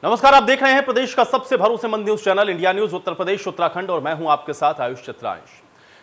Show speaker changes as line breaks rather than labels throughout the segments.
नमस्कार, आप देख रहे हैं प्रदेश का सबसे भरोसेमंद news channel India news Uttar Pradesh Uttarakhand और मैं हूं आपके साथ आयुष चित्रांश।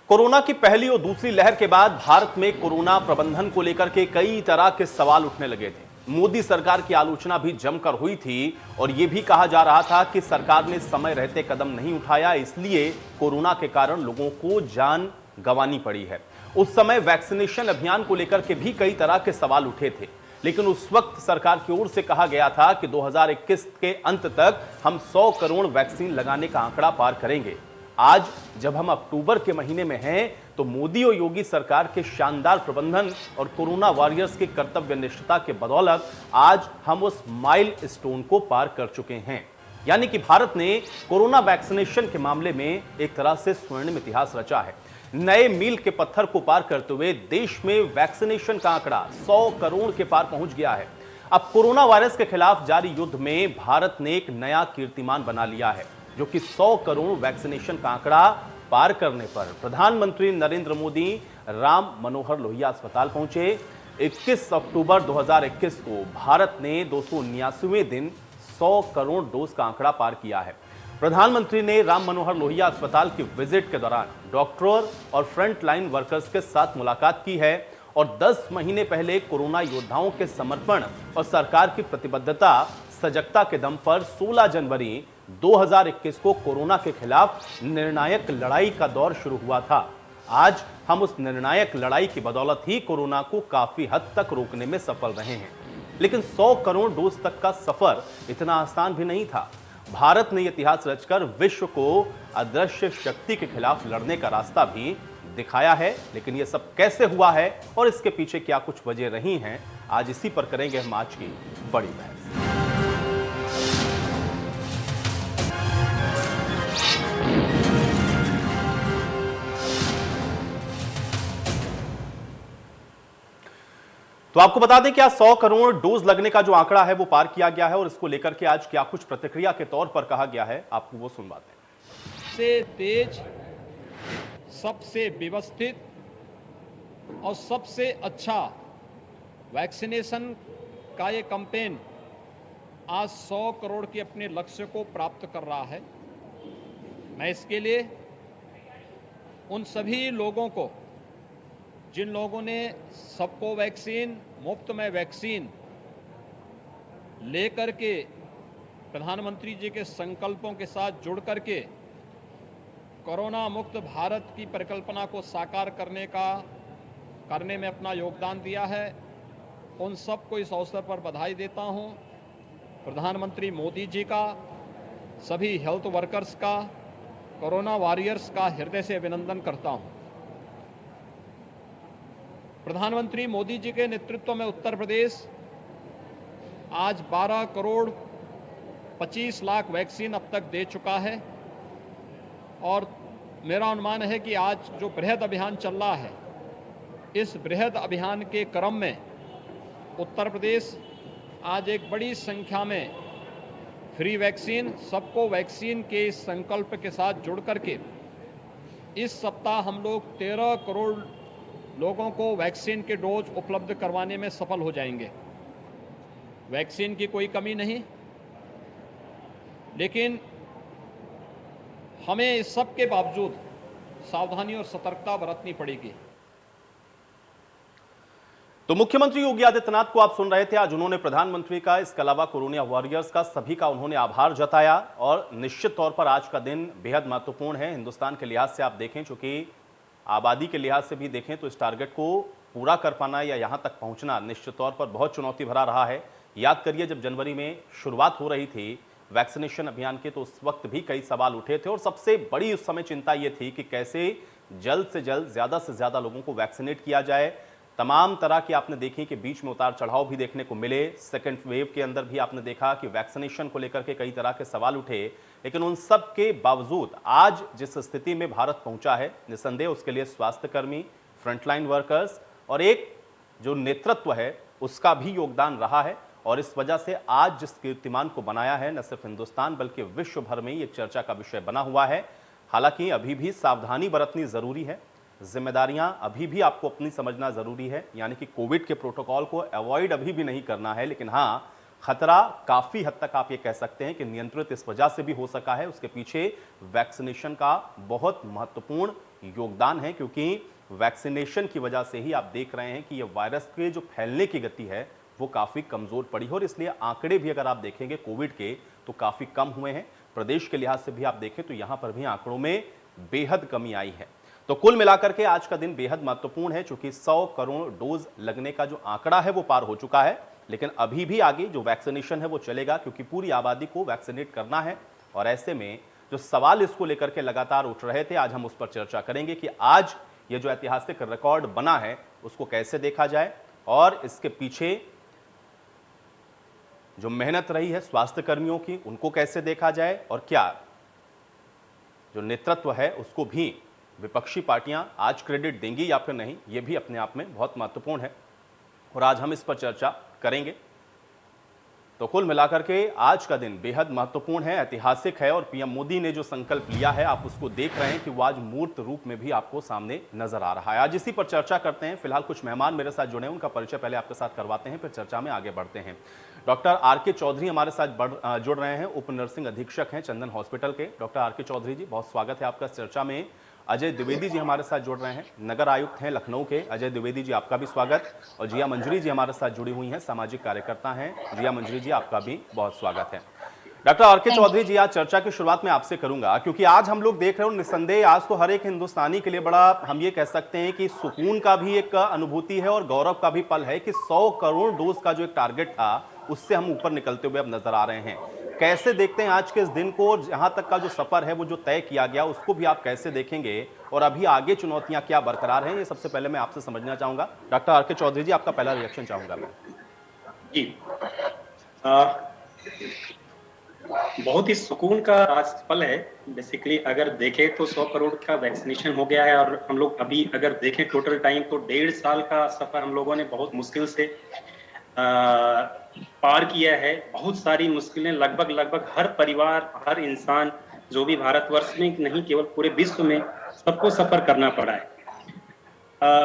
कोरोना की पहली और दूसरी लहर के बाद भारत में कोरोना प्रबंधन को लेकर के कई तरह के सवाल उठने लगे थे। मोदी सरकार की आलोचना भी जमकर हुई थी और यह भी कहा जा रहा था कि सरकार ने समय रहते कदम नहीं उठाया, इसलिए कोरोना के कारण लोगों को जान गंवानी पड़ी है। उस समय वैक्सीनेशन अभियान को लेकर के भी कई तरह के सवाल उठे थे, लेकिन उस वक्त सरकार की ओर से कहा गया था कि 2021 के अंत तक हम 100 करोड़ वैक्सीन लगाने का आंकड़ा पार करेंगे। आज जब हम अक्टूबर के महीने में हैं, तो मोदी और योगी सरकार के शानदार प्रबंधन और कोरोना वॉरियर्स की कर्तव्यनिष्ठता के बदौलत आज हम उस माइलस्टोन को पार कर चुके हैं। यानी कि भारत ने कोरोना वैक्सीनेशन के मामले में एक तरह से स्वर्णिम इतिहास रचा है। नए मील के पत्थर को पार करते हुए देश में वैक्सीनेशन का आंकड़ा 100 करोड़ के पार पहुंच गया है। अब कोरोना वायरस के खिलाफ जारी युद्ध में भारत ने एक नया कीर्तिमान बना लिया है, जो कि 100 करोड़ वैक्सीनेशन का आंकड़ा पार करने पर प्रधानमंत्री नरेंद्र मोदी राम मनोहर लोहिया अस्पताल पहुंचे। 21 अक्टूबर 2021 को भारत ने 279वें दिन 100 करोड़ डोज का आंकड़ा पार किया है। प्रधानमंत्री ने राम मनोहर लोहिया अस्पताल की विजिट के दौरान डॉक्टरों और फ्रंट लाइन वर्कर्स के साथ मुलाकात की है और 10 महीने पहले कोरोना योद्धाओं के समर्पण और सरकार की प्रतिबद्धता सजगता के दम पर 16 जनवरी 2021 को कोरोना के खिलाफ निर्णायक लड़ाई का दौर शुरू हुआ था। आज हम उस निर्णायक लड़ाई की बदौलत ही कोरोना को काफी हद तक रोकने में सफल रहे हैं, लेकिन 100 करोड़ डोज तक का सफर इतना आसान भी नहीं था। भारत ने इतिहास रचकर विश्व को अदृश्य शक्ति के खिलाफ लड़ने का रास्ता भी दिखाया है, लेकिन यह सब कैसे हुआ है और इसके पीछे क्या कुछ वजह रही हैं, आज इसी पर करेंगे हम आज की बड़ी बहस। तो आपको बता दें कि आज 100 करोड़ डोज लगने का जो आंकड़ा है वो पार किया गया है और इसको लेकर के आज क्या कुछ प्रतिक्रिया के तौर पर कहा गया है, आपको वो सुनवाते हैं।
सबसे तेज, सबसे व्यवस्थित और सबसे अच्छा वैक्सीनेशन का ये कैंपेन आज 100 करोड़ के अपने लक्ष्य को प्राप्त कर रहा है। मैं इसके लिए उन सभी लोगों को, जिन लोगों ने सबको वैक्सीन, मुफ्त में वैक्सीन लेकर के प्रधानमंत्री जी के संकल्पों के साथ जुड़ करके कोरोना मुक्त भारत की परिकल्पना को साकार करने में अपना योगदान दिया है, उन सबको इस अवसर पर बधाई देता हूं। प्रधानमंत्री मोदी जी का, सभी हेल्थ वर्कर्स का, कोरोना वॉरियर्स का हृदय से अभिनंदन करता हूं। प्रधानमंत्री मोदी जी के नेतृत्व में उत्तर प्रदेश आज 12 करोड़ 25 लाख वैक्सीन अब तक दे चुका है और मेरा अनुमान है कि आज जो बृहद अभियान चल रहा है, इस बृहद अभियान के क्रम में उत्तर प्रदेश आज एक बड़ी संख्या में फ्री वैक्सीन, सबको वैक्सीन के इस संकल्प के साथ जुड़ करके इस सप्ताह हम लोग 13 करोड़ लोगों को वैक्सीन के डोज उपलब्ध करवाने में सफल हो जाएंगे। वैक्सीन की कोई कमी नहीं, लेकिन हमें इस सब के बावजूद सावधानी और सतर्कता बरतनी पड़ेगी।
तो मुख्यमंत्री योगी आदित्यनाथ को आप सुन रहे थे। आज उन्होंने प्रधानमंत्री का, इसके अलावा कोरोना वॉरियर्स का, सभी का उन्होंने आभार जताया और निश्चित तौर पर आज का दिन बेहद महत्वपूर्ण है हिंदुस्तान के लिहाज से। आप देखें, चूंकि आबादी के लिहाज से भी देखें तो इस टारगेट को पूरा कर पाना या यहां तक पहुंचना निश्चित तौर पर बहुत चुनौती भरा रहा है। याद करिए, जब जनवरी में शुरुआत हो रही थी वैक्सीनेशन अभियान के, तो उस वक्त भी कई सवाल उठे थे और सबसे बड़ी उस समय चिंता यह थी कि कैसे जल्द से जल्द ज़्यादा से ज़्यादा लोगों को वैक्सीनेट किया जाए। तमाम तरह की आपने देखी कि बीच में उतार चढ़ाव भी देखने को मिले। सेकेंड वेव के अंदर भी आपने देखा कि वैक्सीनेशन को लेकर के कई तरह के सवाल उठे, लेकिन उन सब के बावजूद आज जिस स्थिति में भारत पहुंचा है, निसंदेह उसके लिए स्वास्थ्यकर्मी, फ्रंटलाइन वर्कर्स और एक जो नेतृत्व है उसका भी योगदान रहा है। और इस वजह से आज जिस कीर्तिमान को बनाया है, न सिर्फ हिंदुस्तान बल्कि विश्व भर में ये चर्चा का विषय बना हुआ है। हालांकि अभी भी सावधानी बरतनी जरूरी है, जिम्मेदारियां अभी भी आपको अपनी समझना जरूरी है, यानी कि कोविड के प्रोटोकॉल को अवॉइड अभी भी नहीं करना है, लेकिन हाँ, खतरा काफी हद तक आप ये कह सकते हैं कि नियंत्रित इस वजह से भी हो सका है, उसके पीछे वैक्सीनेशन का बहुत महत्वपूर्ण योगदान है, क्योंकि वैक्सीनेशन की वजह से ही आप देख रहे हैं कि ये वायरस के जो फैलने की गति है वो काफी कमजोर पड़ी है और इसलिए आंकड़े भी अगर आप देखेंगे कोविड के तो काफी कम हुए हैं। प्रदेश के लिहाज से भी आप देखें तो यहां पर भी आंकड़ों में बेहद कमी आई है। तो कुल मिलाकर के आज का दिन बेहद महत्वपूर्ण है, चूंकि 100 करोड़ डोज लगने का जो आंकड़ा है वो पार हो चुका है, लेकिन अभी भी आगे जो वैक्सीनेशन है वो चलेगा, क्योंकि पूरी आबादी को वैक्सीनेट करना है। और ऐसे में जो सवाल इसको लेकर के लगातार उठ रहे थे, आज हम उस पर चर्चा करेंगे कि आज ये जो ऐतिहासिक रिकॉर्ड बना है उसको कैसे देखा जाए और इसके पीछे जो मेहनत रही है स्वास्थ्य कर्मियों की उनको कैसे देखा जाए, और क्या जो नेतृत्व है उसको भी विपक्षी पार्टियां आज क्रेडिट देंगी या फिर नहीं, ये भी अपने आप में बहुत महत्वपूर्ण है और आज हम इस पर चर्चा करेंगे। तो कुल मिलाकर के आज का दिन बेहद महत्वपूर्ण है, ऐतिहासिक है और पीएम मोदी ने जो संकल्प लिया है आप उसको देख रहे हैं कि वो आज मूर्त रूप में भी आपको सामने नजर आ रहा है। आज इसी पर चर्चा करते हैं। फिलहाल कुछ मेहमान मेरे साथ जुड़े हैं, उनका परिचय पहले आपके साथ करवाते हैं, फिर चर्चा में आगे बढ़ते हैं। Doctor R K. चौधरी हमारे साथ जुड़ रहे हैं, उप नर्सिंग अधीक्षक हैं चंदन हॉस्पिटल के। Doctor R K. चौधरी जी, बहुत स्वागत है आपका चर्चा में। अजय द्विवेदी जी हमारे साथ जुड़ रहे हैं, नगर आयुक्त हैं लखनऊ के। अजय द्विवेदी जी, आपका भी स्वागत। और जिया मंजरी जी हमारे साथ जुड़ी हुई हैं, सामाजिक कार्यकर्ता हैं। जिया मंजरी जी, आपका भी बहुत स्वागत है। Doctor R K. चौधरी जी, आज चर्चा की शुरुआत में आपसे करूंगा, क्योंकि आज हम लोग देख रहे हो निस्संदेह आज तो हर एक हिंदुस्तानी के लिए बड़ा, हम ये कह सकते हैं कि सुकून का भी एक अनुभूति है और गौरव का भी पल है कि 100 करोड़ डोज का जो एक टारगेट था उससे हम ऊपर निकलते हुए अब नजर आ रहे हैं। कैसे देखते हैं आज के इस दिन को, जहां तक का जो सफर है वो जो तय किया गया उसको भी आप कैसे देखेंगे, और अभी आगे चुनौतियां क्या बरकरार हैं, ये सबसे पहले मैं आपसे समझना चाहूंगा। Doctor R K. चौधरी जी, आपका पहला रिएक्शन चाहूंगा मैं।
जी, बहुत ही सुकून का आज पल है। बेसिकली अगर देखें तो 100 करोड़ का वैक्सीनेशन हो गया है और हम लोग अभी अगर देखें टोटल टाइम तो 1.5 साल का सफर हम लोगों ने बहुत मुश्किल से पार किया है। बहुत सारी मुश्किलें लगभग हर परिवार, हर इंसान जो भी भारतवर्ष में नहीं केवल पूरे विश्व में सबको सफर करना पड़ा है।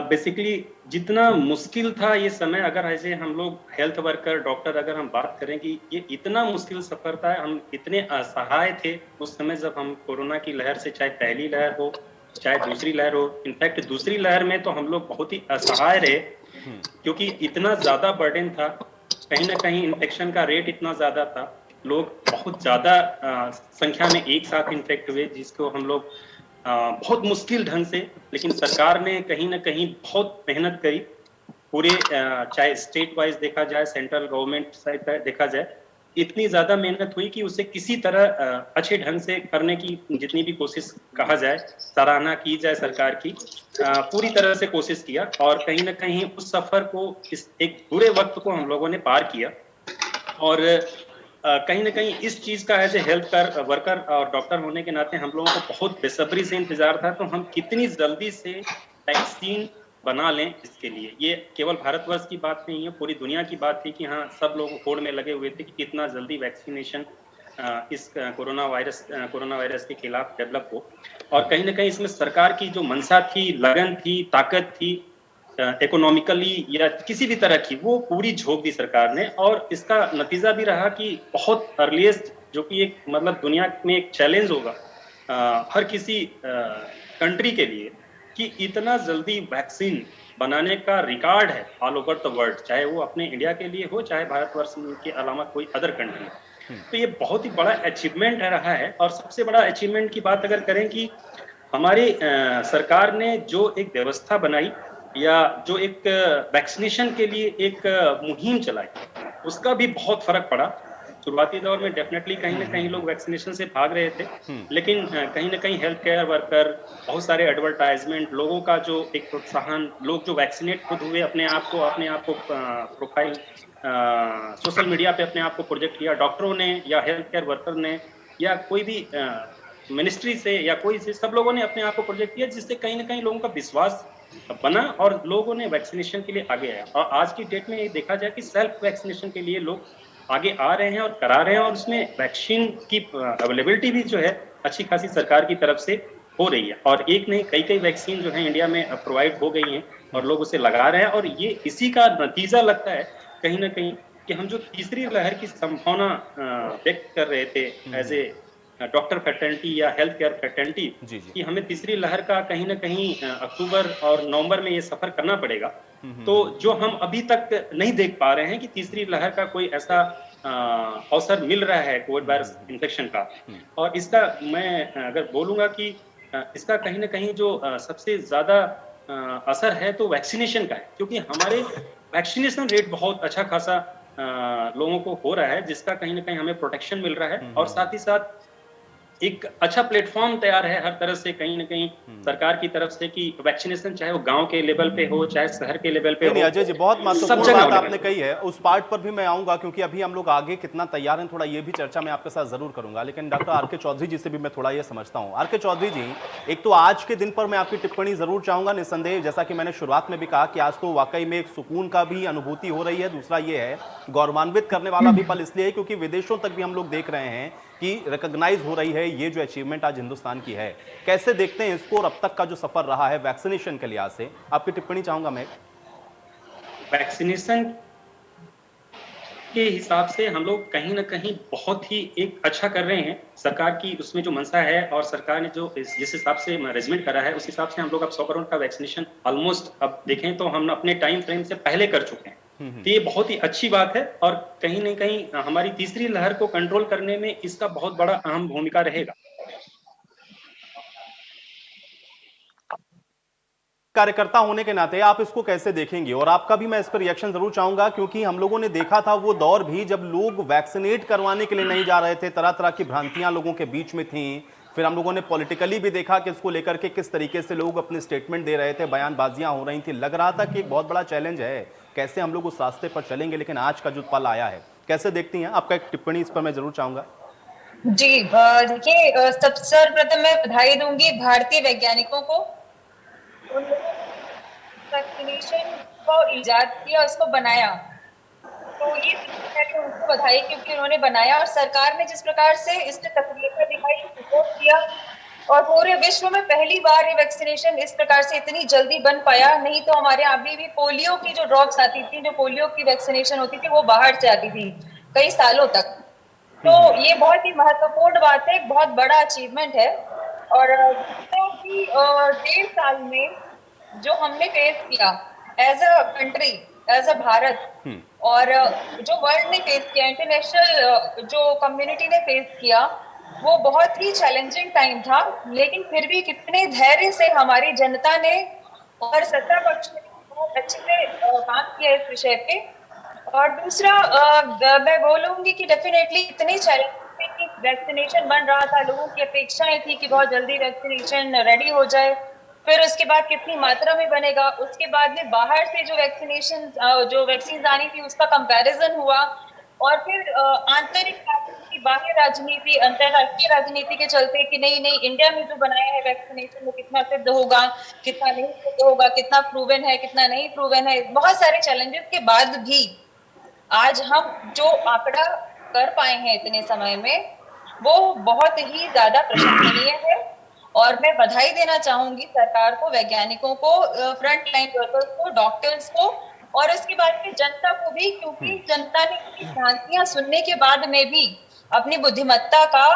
बेसिकली जितना मुश्किल था ये समय, अगर ऐसे हम लोग हेल्थ वर्कर, डॉक्टर अगर हम बात करें कि ये इतना मुश्किल सफर था, हम इतने असहाय थे उस समय जब हम कोरोना की लहर से, चाहे पहली लहर हो चाहे दूसरी लहर हो, इनफैक्ट दूसरी लहर में तो हम लोग बहुत ही असहाय रहे, क्योंकि इतना ज्यादा बर्डन था। कहीं ना कहीं इन्फेक्शन का रेट इतना ज्यादा था, लोग बहुत ज्यादा संख्या में एक साथ इन्फेक्ट हुए, जिसको हम लोग बहुत मुश्किल ढंग से, लेकिन सरकार ने कहीं ना कहीं बहुत मेहनत करी। पूरे चाहे स्टेट वाइज देखा जाए, सेंट्रल गवर्नमेंट साइड पर देखा जाए, इतनी ज्यादा मेहनत हुई कि उसे किसी तरह अच्छे ढंग से करने की जितनी भी कोशिश कहा जाए, सराहना की जाए सरकार की, पूरी तरह से कोशिश किया। और कहीं ना कहीं उस सफर को, इस एक बुरे वक्त को हम लोगों ने पार किया। और कहीं ना कहीं इस चीज का एज ए हेल्थ वर्कर और डॉक्टर होने के नाते हम लोगों को बहुत बेसब्री से इंतजार था, तो हम कितनी जल्दी से वैक्सीन बना लें इसके लिए। ये केवल भारतवर्ष की बात नहीं है, पूरी दुनिया की बात थी कि हाँ, सब लोग होड़ में लगे हुए थे कि कितना जल्दी वैक्सीनेशन इस कोरोना वायरस के खिलाफ डेवलप हो। और कहीं ना कहीं इसमें सरकार की जो मंशा थी, लगन थी, ताकत थी, इकोनॉमिकली या किसी भी तरह की, वो पूरी झोंक दी सरकार ने। और इसका नतीजा भी रहा कि बहुत अर्लीस्ट, जो कि एक मतलब दुनिया में एक चैलेंज होगा हर किसी कंट्री के लिए, कि इतना जल्दी वैक्सीन बनाने का रिकॉर्ड है ऑल ओवर द वर्ल्ड, चाहे वो अपने इंडिया के लिए हो चाहे भारतवर्ष के अलावा कोई अदर कंट्री। तो ये बहुत ही बड़ा अचीवमेंट रहा है। और सबसे बड़ा अचीवमेंट की बात अगर करें कि हमारी सरकार ने जो एक व्यवस्था बनाई या जो एक वैक्सीनेशन के लिए एक मुहिम चलाई, उसका भी बहुत फर्क पड़ा। शुरुआती दौर में डेफिनेटली कहीं ना कहीं लोग वैक्सीनेशन से भाग रहे थे, लेकिन कहीं ना कहीं हेल्थ केयर वर्कर, बहुत सारे एडवर्टाइजमेंट, लोगों का जो एक प्रोत्साहन, लोग जो वैक्सीनेट खुद हुए, अपने आप को प्रोफाइल सोशल मीडिया पे अपने आप को प्रोजेक्ट किया, डॉक्टरों ने या हेल्थ केयर वर्कर ने या कोई भी मिनिस्ट्री से या कोई से, सब लोगों ने अपने आप को प्रोजेक्ट किया, जिससे कहीं ना कहीं लोगों का विश्वास बना और लोगों ने वैक्सीनेशन के लिए आगे आया। और आज की डेट में ये देखा जाए कि सेल्फ वैक्सीनेशन के लिए लोग आगे आ रहे हैं और करा रहे हैं, और उसमें वैक्सीन की अवेलेबिलिटी भी जो है अच्छी खासी सरकार की तरफ से हो रही है। और एक नहीं, कई वैक्सीन जो है इंडिया में प्रोवाइड हो गई हैं और लोग उसे लगा रहे हैं। और ये इसी का नतीजा लगता है कहीं ना कहीं कि हम जो तीसरी लहर की संभावना व्यक्त कर रहे थे एज ए डॉक्टर फैटर्निटी या हेल्थ केयर फैटर्निटी,
जी जी।
कि हमें तीसरी लहर का कहीं ना कहीं अक्टूबर और नवंबर में ये सफर करना पड़ेगा। तो जो हम अभी तक नहीं देख पा रहे हैं कि तीसरी लहर का कोई ऐसा अवसर मिल रहा है कोविड वायरस इन्फेक्शन का। और इसका मैं अगर बोलूंगा कि इसका कहीं ना कहीं जो सबसे ज्यादा असर है तो वैक्सीनेशन का है, क्योंकि हमारे वैक्सीनेशन रेट बहुत अच्छा खासा लोगों को हो रहा है, जिसका कहीं ना कहीं हमें प्रोटेक्शन मिल रहा है। और साथ ही साथ एक अच्छा प्लेटफॉर्म तैयार है हर तरह से कहीं ना कहीं सरकार की तरफ से, कि वैक्सीनेशन चाहे वो गांव के लेवल पे हो चाहे शहर के लेवल पे
नहीं
हो,
अजय जी, बहुत
सब
महत्वपूर्ण
जगह
बात
अवेलेबल
आपने कही है। उस पार्ट पर भी मैं आऊंगा, क्योंकि अभी हम लोग आगे कितना तैयार हैं थोड़ा ये भी चर्चा मैं आपके साथ जरूर करूंगा। लेकिन डॉक्टर आर के चौधरी जी से भी मैं थोड़ा ये समझता हूं। आर के चौधरी जी, एक तो आज के दिन पर मैं आपकी टिप्पणी जरूर चाहूंगा। निस्संदेह जैसा कि मैंने शुरुआत में भी कहा कि आज तो वाकई में एक सुकून का भी अनुभूति हो रही है। दूसरा ये है, गौरवान्वित करने वाला भी पल इसलिए है क्योंकि विदेशों तक भी हम लोग देख रहे हैं कि रिकॉग्नाइज हो रही है ये जो अचीवमेंट आज हिंदुस्तान की है। कैसे देखते हैं इसको, और अब तक का जो सफर रहा है वैक्सीनेशन के लिहाज से, आपकी टिप्पणी चाहूंगा मैं।
वैक्सीनेशन के हिसाब से हम लोग कहीं ना कहीं बहुत ही एक अच्छा कर रहे हैं। सरकार की उसमें जो मंशा है और सरकार ने जो जिस हिसाब से मैनेजमेंट करा है, उस हिसाब से हम लोग अब 100 करोड़ का वैक्सीनेशन ऑलमोस्ट अब देखें तो हम अपने टाइम फ्रेम से पहले कर चुके हैं। तो ये बहुत ही अच्छी बात है, और कहीं ना कहीं हमारी तीसरी लहर को कंट्रोल करने में इसका बहुत बड़ा अहम भूमिका रहेगा।
कार्यकर्ता होने के नाते आप इसको कैसे देखेंगे, और आपका भी मैं इस पर रिएक्शन जरूर चाहूंगा, क्योंकि हम लोगों ने देखा था वो दौर भी जब लोग वैक्सीनेट करवाने के लिए नहीं जा रहे थे, तरह तरह की भ्रांतियां लोगों के बीच में थी। फिर हम लोगों ने पॉलिटिकली भी देखा कि इसको लेकर के किस तरीके से लोग अपने स्टेटमेंट दे रहे थे, बयानबाजियां हो रही थी। लग रहा था कि एक बहुत बड़ा चैलेंज है, कैसे हम लोग उस रास्ते पर चलेंगे। लेकिन आज का जो पल आया है, कैसे देखती हैं? आपका एक टिप्पणी इस पर मैं जरूर चाहूंगा।
जी, देखिए, सब सर्वप्रथम मैं बधाई दूंगी भारतीय वैज्ञानिकों को। वैक्सीनेशन को इजाद किया, उसको बनाया, तो ये पहले उनको बधाई, क्योंकि उन्होंने बनाया। और सरकार ने जिस प्रकार से इसमें सक्रियता दिखाई, सपोर्ट किया, और पूरे विश्व में पहली बार ये वैक्सीनेशन इस प्रकार से इतनी जल्दी बन पाया। नहीं तो हमारे यहाँ अभी भी पोलियो की जो ड्रॉप्स आती थी, जो पोलियो की वैक्सीनेशन होती थी, वो बाहर से आती थी कई सालों तक। तो ये बहुत ही महत्वपूर्ण बात है, एक बहुत बड़ा अचीवमेंट है। और 1.5 साल में जो हमने फेस किया as a country, as a Bharat, और जो वर्ल्ड ने फेस किया, इंटरनेशनल जो कम्युनिटी ने फेस किया, वो बहुत ही चैलेंजिंग टाइम था। लेकिन फिर भी कितने धैर्य से हमारी जनता ने और सत्ता पक्ष ने बहुत अच्छे से काम किया इस विषय पे। और दूसरा, मैं बोलूंगी कि डेफिनेटली इतनी चैलेंजिंग थी कि वैक्सीनेशन बन रहा था, लोगों की अपेक्षाएं थी कि बहुत जल्दी वैक्सीनेशन रेडी हो जाए। फिर उसके बाद कितनी मात्रा में बनेगा, उसके बाद में बाहर से जो वैक्सीन आनी थी उसका कंपैरिजन हुआ। और फिर आंतरिक राजनीति, बाह्य राजनीति, अंतरराष्ट्रीय राजनीति के चलते कि नहीं नहीं, इंडिया में जो बनाया है वैक्सीनेशन वो कितना सिद्ध होगा, कितना नहीं सिद्ध होगा, कितना प्रूवन है, कितना नहीं प्रूवन है। बहुत सारे चैलेंजेस के बाद भी आज हम जो आंकड़ा कर पाए हैं इतने समय में, वो बहुत ही ज्यादा प्रशंसनीय है। और मैं बधाई देना चाहूंगी सरकार को, वैज्ञानिकों को, फ्रंट लाइन वर्कर्स को, डॉक्टर्स को, और उसके बाद में जनता को भी, क्योंकि जनता ने इतनी भ्रांतियां सुनने के बाद में भी अपनी बुद्धिमत्ता का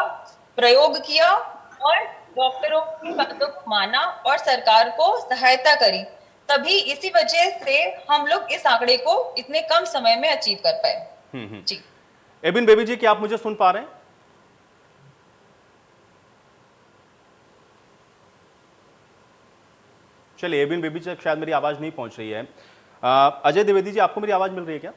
प्रयोग किया और डॉक्टरों की बातों को माना और सरकार को सहायता करी। तभी इसी वजह से हम लोग इस आंकड़े को इतने कम समय में अचीव कर पाए। जी,
एबिन बेबी जी, क्या आप मुझे सुन पा रहे हैं? चलिए, एबिन बेबी तक शायद मेरी आवाज नहीं पहुंच रही है। अजय द्विवेदी जी, आपको मेरी आवाज मिल रही है क्या?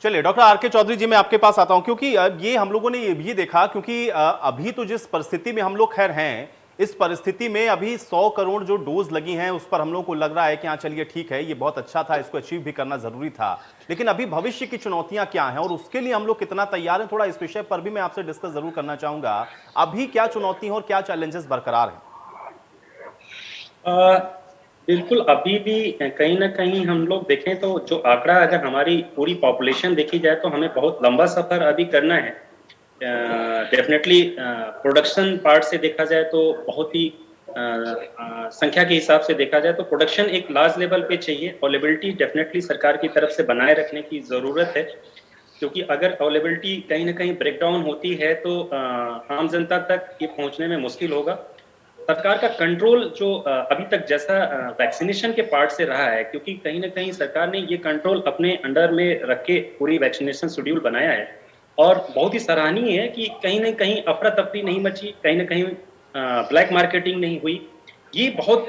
चलिए, डॉक्टर आर के चौधरी जी, मैं आपके पास आता हूं, क्योंकि ये हम लोगों ने ये भी देखा, क्योंकि अभी तो जिस परिस्थिति में हम लोग खैर हैं, इस परिस्थिति में अभी 100 करोड़ जो डोज लगी हैं उस पर हम लोग को लग रहा है कि हाँ चलिए ठीक है, ये बहुत अच्छा था, इसको अचीव भी करना जरूरी था। लेकिन अभी भविष्य की चुनौतियां क्या हैं और उसके लिए हम लोग कितना तैयार हैं, थोड़ा इस विषय पर भी मैं आपसे डिस्कस जरूर करना चाहूंगा। अभी क्या चुनौती है और क्या चैलेंजेस बरकरार हैं?
बिल्कुल, अभी भी कहीं ना कहीं हम लोग देखें तो जो आंकड़ा, अगर हमारी पूरी पॉपुलेशन देखी जाए तो हमें बहुत लंबा सफर अभी करना है। डेफिनेटली प्रोडक्शन पार्ट से देखा जाए तो बहुत ही संख्या के हिसाब से देखा जाए तो प्रोडक्शन एक लार्ज लेवल पे चाहिए। अवेलेबिलिटी डेफिनेटली सरकार की तरफ से बनाए रखने की जरूरत है, क्योंकि अगर अवेलेबिलिटी कहीं ना कहीं ब्रेकडाउन होती है तो आम जनता तक ये पहुंचने में मुश्किल होगा। सरकार का कंट्रोल जो अभी तक जैसा वैक्सीनेशन के पार्ट से रहा है, क्योंकि कहीं ना कहीं सरकार ने ये कंट्रोल अपने अंडर में रख के पूरी वैक्सीनेशन शेड्यूल बनाया है, और बहुत ही सराहनीय है कि कहीं ना कहीं अफरा तफरी नहीं मची, कहीं ना कहीं ब्लैक मार्केटिंग नहीं हुई। ये बहुत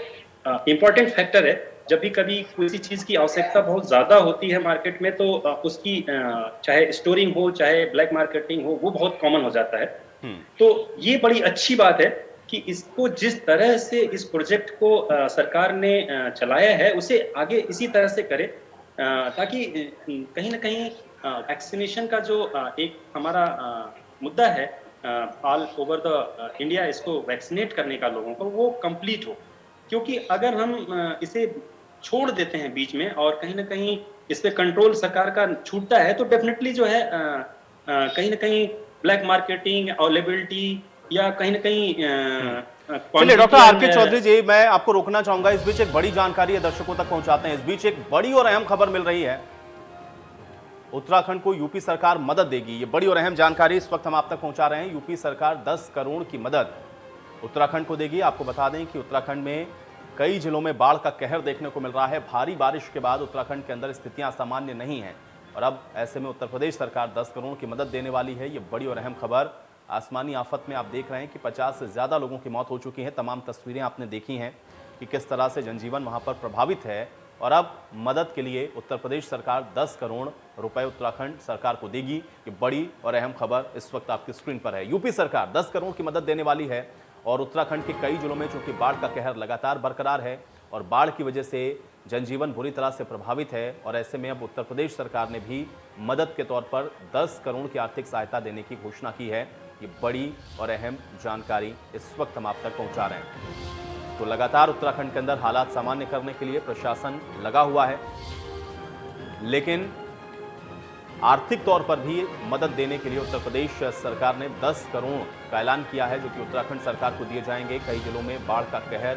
इंपॉर्टेंट फैक्टर है। जब भी कभी किसी चीज की आवश्यकता बहुत ज्यादा होती है मार्केट में, तो उसकी चाहे स्टोरिंग हो चाहे ब्लैक मार्केटिंग हो, वो बहुत कॉमन हो जाता है। तो ये बड़ी अच्छी बात है कि इसको जिस तरह से इस प्रोजेक्ट को सरकार ने चलाया है, उसे आगे इसी तरह से करे, ताकि कहीं ना कहीं वैक्सीनेशन का जो एक हमारा मुद्दा है ऑल ओवर द इंडिया, इसको वैक्सीनेट करने का लोगों को, वो कंप्लीट हो। क्योंकि अगर हम इसे छोड़ देते हैं बीच में और कहीं ना कहीं इस पे कंट्रोल सरकार का छूटता है, तो डेफिनेटली जो है कहीं ना कहीं ब्लैक मार्केटिंग, अवेलेबिलिटी या कहीं ना कहीं
चलिए डॉक्टर आर.के. चौधरी जी, मैं आपको रोकना चाहूंगा। इस बीच एक बड़ी जानकारी है, दर्शकों तक पहुंचाते हैं। इस बीच एक बड़ी और अहम खबर मिल रही है, उत्तराखंड को यूपी सरकार मदद देगी। ये बड़ी और अहम जानकारी इस वक्त हम आप तक पहुंचा रहे हैं। यूपी सरकार 10 करोड़ की मदद उत्तराखंड को देगी। आपको बता दें कि उत्तराखंड में कई जिलों में बाढ़ का कहर देखने को मिल रहा है। भारी बारिश के बाद उत्तराखंड के अंदर स्थितियां सामान्य नहीं हैं, और अब ऐसे में उत्तर प्रदेश सरकार 10 करोड़ की मदद देने वाली है। ये बड़ी और अहम खबर। आसमानी आफत में आप देख रहे हैं कि 50 से ज़्यादा लोगों की मौत हो चुकी है। तमाम तस्वीरें आपने देखी हैं कि किस तरह से जनजीवन वहाँ पर प्रभावित है, और अब मदद के लिए उत्तर प्रदेश सरकार 10 करोड़ रुपए उत्तराखंड सरकार को देगी। ये बड़ी और अहम खबर इस वक्त आपकी स्क्रीन पर है। यूपी सरकार 10 करोड़ की मदद देने वाली है, और उत्तराखंड के कई जिलों में चूंकि बाढ़ का कहर लगातार बरकरार है और बाढ़ की वजह से जनजीवन बुरी तरह से प्रभावित है, और ऐसे में अब उत्तर प्रदेश सरकार ने भी मदद के तौर पर 10 करोड़ की आर्थिक सहायता देने की घोषणा की है। ये बड़ी और अहम जानकारी इस वक्त हम आप तक पहुंचा रहे हैं। तो लगातार उत्तराखंड के अंदर हालात सामान्य करने के लिए प्रशासन लगा हुआ है, लेकिन आर्थिक तौर पर भी मदद देने के लिए उत्तर प्रदेश सरकार ने 10 करोड़ का ऐलान किया है, जो कि उत्तराखंड सरकार को दिए जाएंगे। कई जिलों में बाढ़ का कहर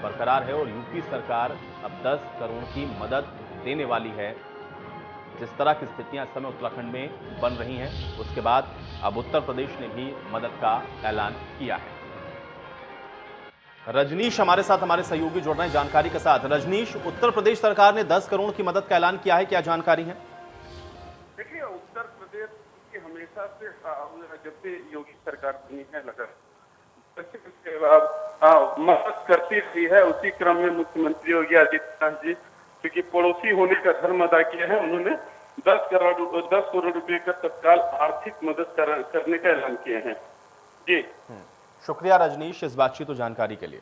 बरकरार है, और यूपी सरकार अब 10 करोड़ की मदद देने वाली है। जिस तरह की स्थितियां इस समय उत्तराखंड में बन रही हैं, उसके बाद अब उत्तर प्रदेश ने भी मदद का ऐलान किया है। रजनीश हमारे साथ, हमारे सहयोगी जुड़ रहे हैं जानकारी के साथ। रजनीश, उत्तर प्रदेश सरकार ने 10 करोड़ की मदद का ऐलान किया है, क्या जानकारी है?
देखिए, उत्तर प्रदेश की हमेशा से जब से योगी सरकार बनी है लगा मदद करती रही है। उसी क्रम में मुख्यमंत्री योगी आदित्यनाथ जी, क्योंकि पड़ोसी होने का धर्म अदा किया है, उन्होंने 10 करोड़ रुपए का तत्काल आर्थिक मदद करने का ऐलान किए हैं। जी
शुक्रिया रजनीश इस बातचीत और जानकारी के लिए।